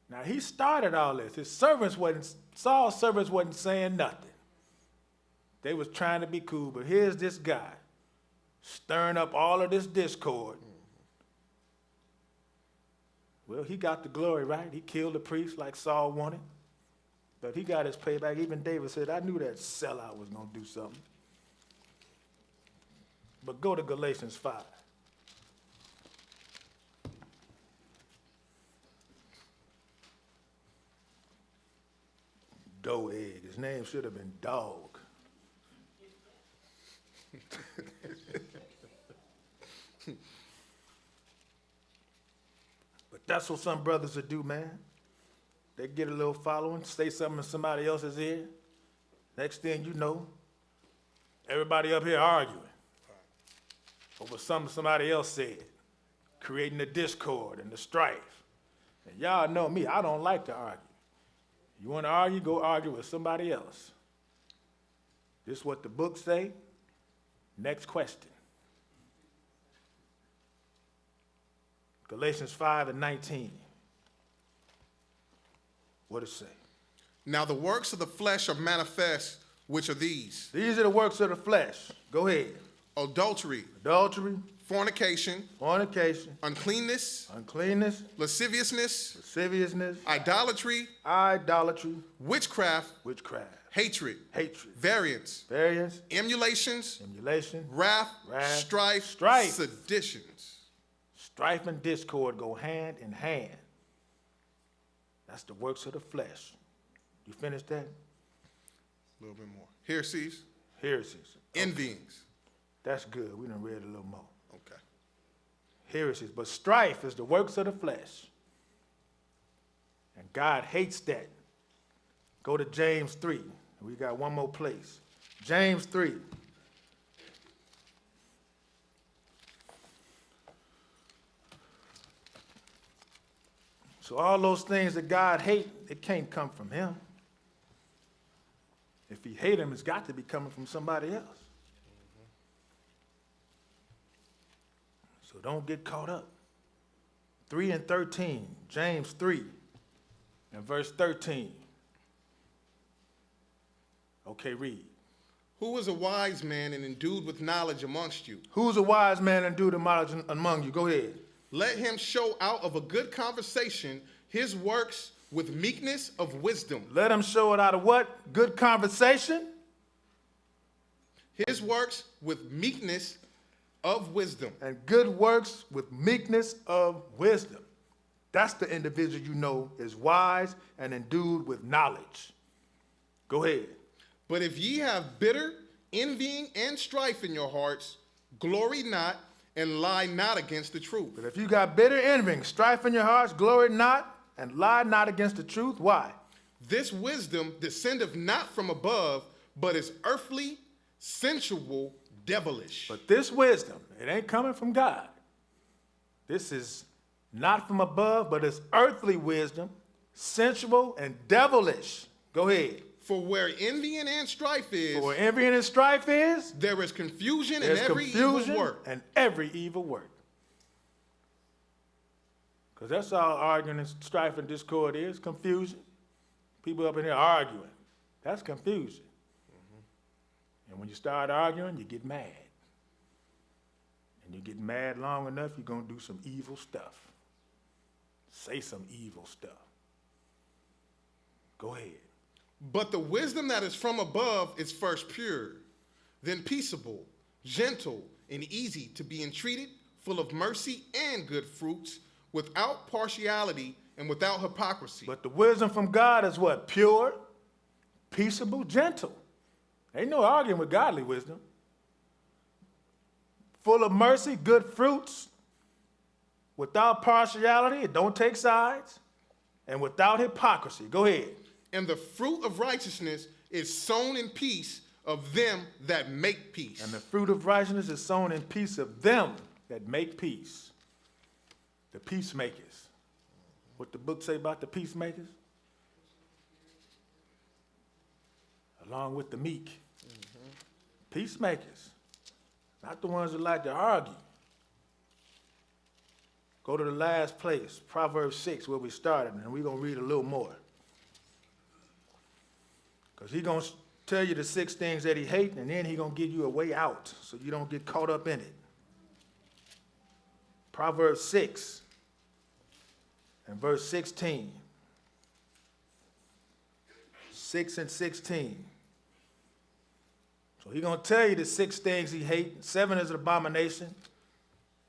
Now he started all this. Saul's servants wasn't saying nothing. They was trying to be cool, but here's this guy stirring up all of this discord. Well, he got the glory, right? He killed the priest like Saul wanted. But he got his payback. Even David said, I knew that sellout was going to do something. But go to Galatians 5. Dough egg. His name should have been Dog. But that's what some brothers would do, man. They get a little following, say something in somebody else's ear. Next thing you know, everybody up here arguing over something somebody else said, creating the discord and the strife. And y'all know me, I don't like to argue. You want to argue, go argue with somebody else. This is what the book say. Next question. Galatians 5:19. What it say? Now the works of the flesh are manifest, which are these: These are the works of the flesh. Go ahead. adultery, Adultery, fornication, fornication, uncleanness, uncleanness, lasciviousness, lasciviousness, idolatry, idolatry, witchcraft, witchcraft, hatred, hatred, variance, variance, emulations, emulation, wrath, wrath, strife, strife. seditions. Strife and discord go hand in hand. That's the works of the flesh. You finished that? A little bit more. Heresies, Heresies. envyings. That's good. We done read a little more. Okay. Heresies. But strife is the works of the flesh. And God hates that. Go to James 3. We got one more place. James 3. So all those things that God hates, it can't come from him. If he hate him, it's got to be coming from somebody else. So don't get caught up. 3:13, James 3 and verse 13. Okay, read. Who is a wise man and endued with knowledge amongst you? Who's a wise man and do the knowledge among you? Go ahead. Let him show out of a good conversation his works with meekness of wisdom. Let him show it out of what? Good conversation? His works with meekness of wisdom. And good works with meekness of wisdom. That's the individual you know is wise and endued with knowledge. Go ahead. But if ye have bitter envying and strife in your hearts, glory not and lie not against the truth. But if you got bitter envying, strife in your hearts, glory not, and lie not against the truth. Why? This wisdom descendeth not from above, but is earthly, sensual, devilish. But this wisdom, it ain't coming from God. This is not from above, but it's earthly wisdom, sensual and devilish. Go ahead. For where envying and strife is, For where envying and strife is, there is confusion there's and every confusion evil work. and every evil work. Because that's all arguing and strife and discord is, confusion. People up in here arguing. That's confusion. And when you start arguing, you get mad. And you get mad long enough, you're going to do some evil stuff. Say some evil stuff. Go ahead. But the wisdom that is from above is first pure, then peaceable, gentle, and easy to be entreated, full of mercy and good fruits, without partiality and without hypocrisy. But the wisdom from God is what? Pure, peaceable, gentle. Ain't no arguing with godly wisdom. Full of mercy, good fruits, without partiality, it don't take sides, and without hypocrisy. Go ahead. And the fruit of righteousness is sown in peace of them that make peace. And the fruit of righteousness is sown in peace of them that make peace. The peacemakers. What the book say about the peacemakers? Along with the meek. Peacemakers. Not the ones that like to argue. Go to the last place, Proverbs 6, where we started, and we're going to read a little more. Because he's going to tell you the 6 things that he hates, and then he's going to give you a way out so you don't get caught up in it. Proverbs 6 and verse 16. 6 and 16. So he's going to tell you the 6 things he hates. 7 is an abomination.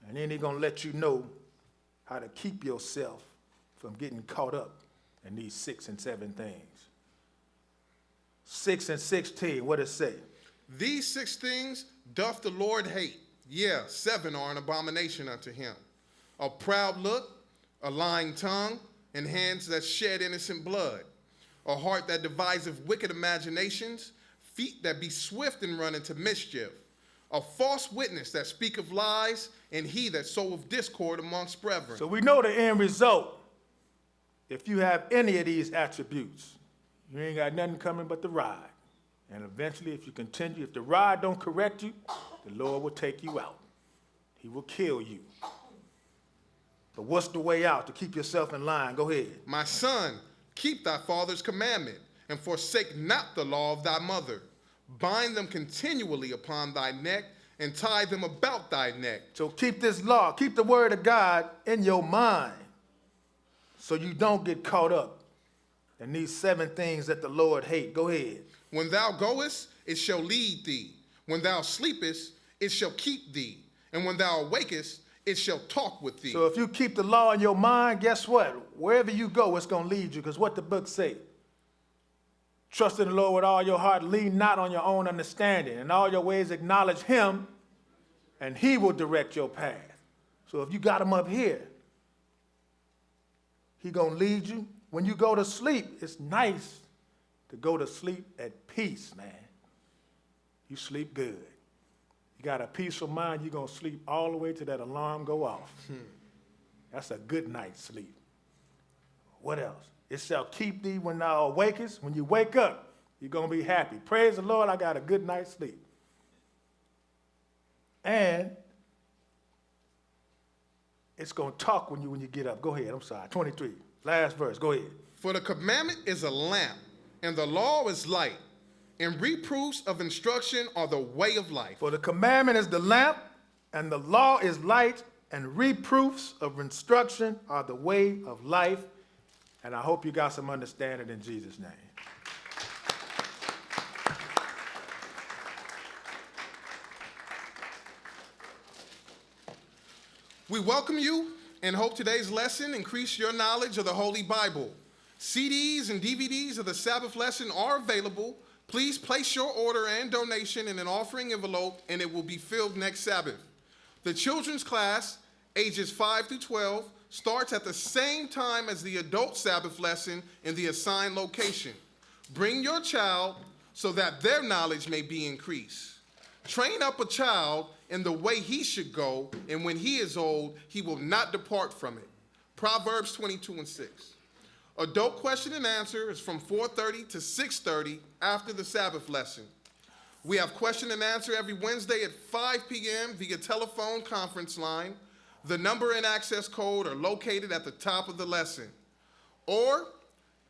And then he's going to let you know how to keep yourself from getting caught up in these 6 and 7 things. 6 and 16, what does it say? These 6 things doth the Lord hate. Yeah, 7 are an abomination unto him. A proud look, a lying tongue, and hands that shed innocent blood. A heart that deviseth wicked imaginations, feet that be swift and run into mischief. A false witness that speaketh lies, and he that soweth discord amongst brethren. So we know the end result. If you have any of these attributes, you ain't got nothing coming but the rod. And eventually, if you continue, if the rod don't correct you, the Lord will take you out. He will kill you. But what's the way out to keep yourself in line? Go ahead. My son, keep thy father's commandment, and forsake not the law of thy mother. Bind them continually upon thy neck, and tie them about thy neck. So keep this law, keep the word of God in your mind so you don't get caught up in these 7 things that the Lord hates. Go ahead. When thou goest, it shall lead thee. When thou sleepest, it shall keep thee. And when thou awakest, it shall talk with thee. So if you keep the law in your mind, guess what? Wherever you go, it's going to lead you, because what the book say? Trust in the Lord with all your heart, lean not on your own understanding. In all your ways acknowledge him, and he will direct your path. So if you got him up here, he going to lead you. When you go to sleep, it's nice to go to sleep at peace, man. You sleep good. You got a peaceful mind, you're going to sleep all the way till that alarm go off. That's a good night's sleep. What else? It shall keep thee when thou awakest. When you wake up, you're going to be happy. Praise the Lord, I got a good night's sleep. And it's going to talk when you get up. Go ahead, I'm sorry, 23. Last verse, go ahead. For the commandment is a lamp, and the law is light, and reproofs of instruction are the way of life. For the commandment is the lamp, and the law is light, and reproofs of instruction are the way of life. And I hope you got some understanding in Jesus' name. We welcome you and hope today's lesson increased your knowledge of the Holy Bible. CDs and DVDs of the Sabbath lesson are available. Please place your order and donation in an offering envelope, and it will be filled next Sabbath. The children's class, ages 5 through 12, starts at the same time as the adult Sabbath lesson in the assigned location. Bring your child so that their knowledge may be increased. Train up a child in the way he should go, and when he is old, he will not depart from it. Proverbs 22:6. Adult question and answer is from 4:30 to 6:30 after the Sabbath lesson. We have question and answer every Wednesday at 5 p.m. via telephone conference line. The number and access code are located at the top of the lesson. Or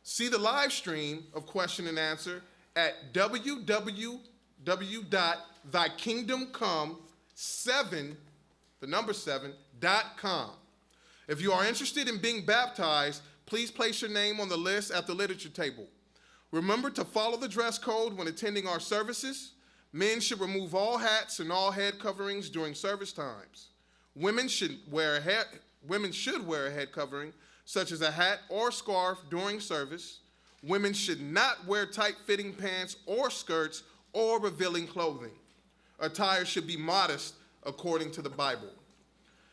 see the live stream of question and answer at www.thekingdomcome7.com. If you are interested in being baptized, please place your name on the list at the literature table. Remember to follow the dress code when attending our services. Men should remove all hats and all head coverings during service times. Women should wear a head covering, such as a hat or scarf during service. Women should not wear tight-fitting pants or skirts or revealing clothing. Attire should be modest according to the Bible.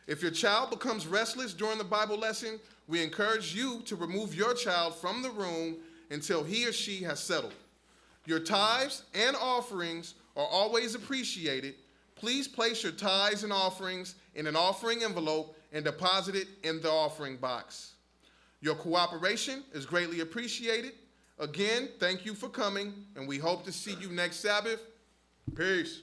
If your child becomes restless during the Bible lesson, we encourage you to remove your child from the room until he or she has settled. Your tithes and offerings are always appreciated. Please place your tithes and offerings in an offering envelope and deposit it in the offering box. Your cooperation is greatly appreciated. Again, thank you for coming, and we hope to see you next Sabbath. Peace.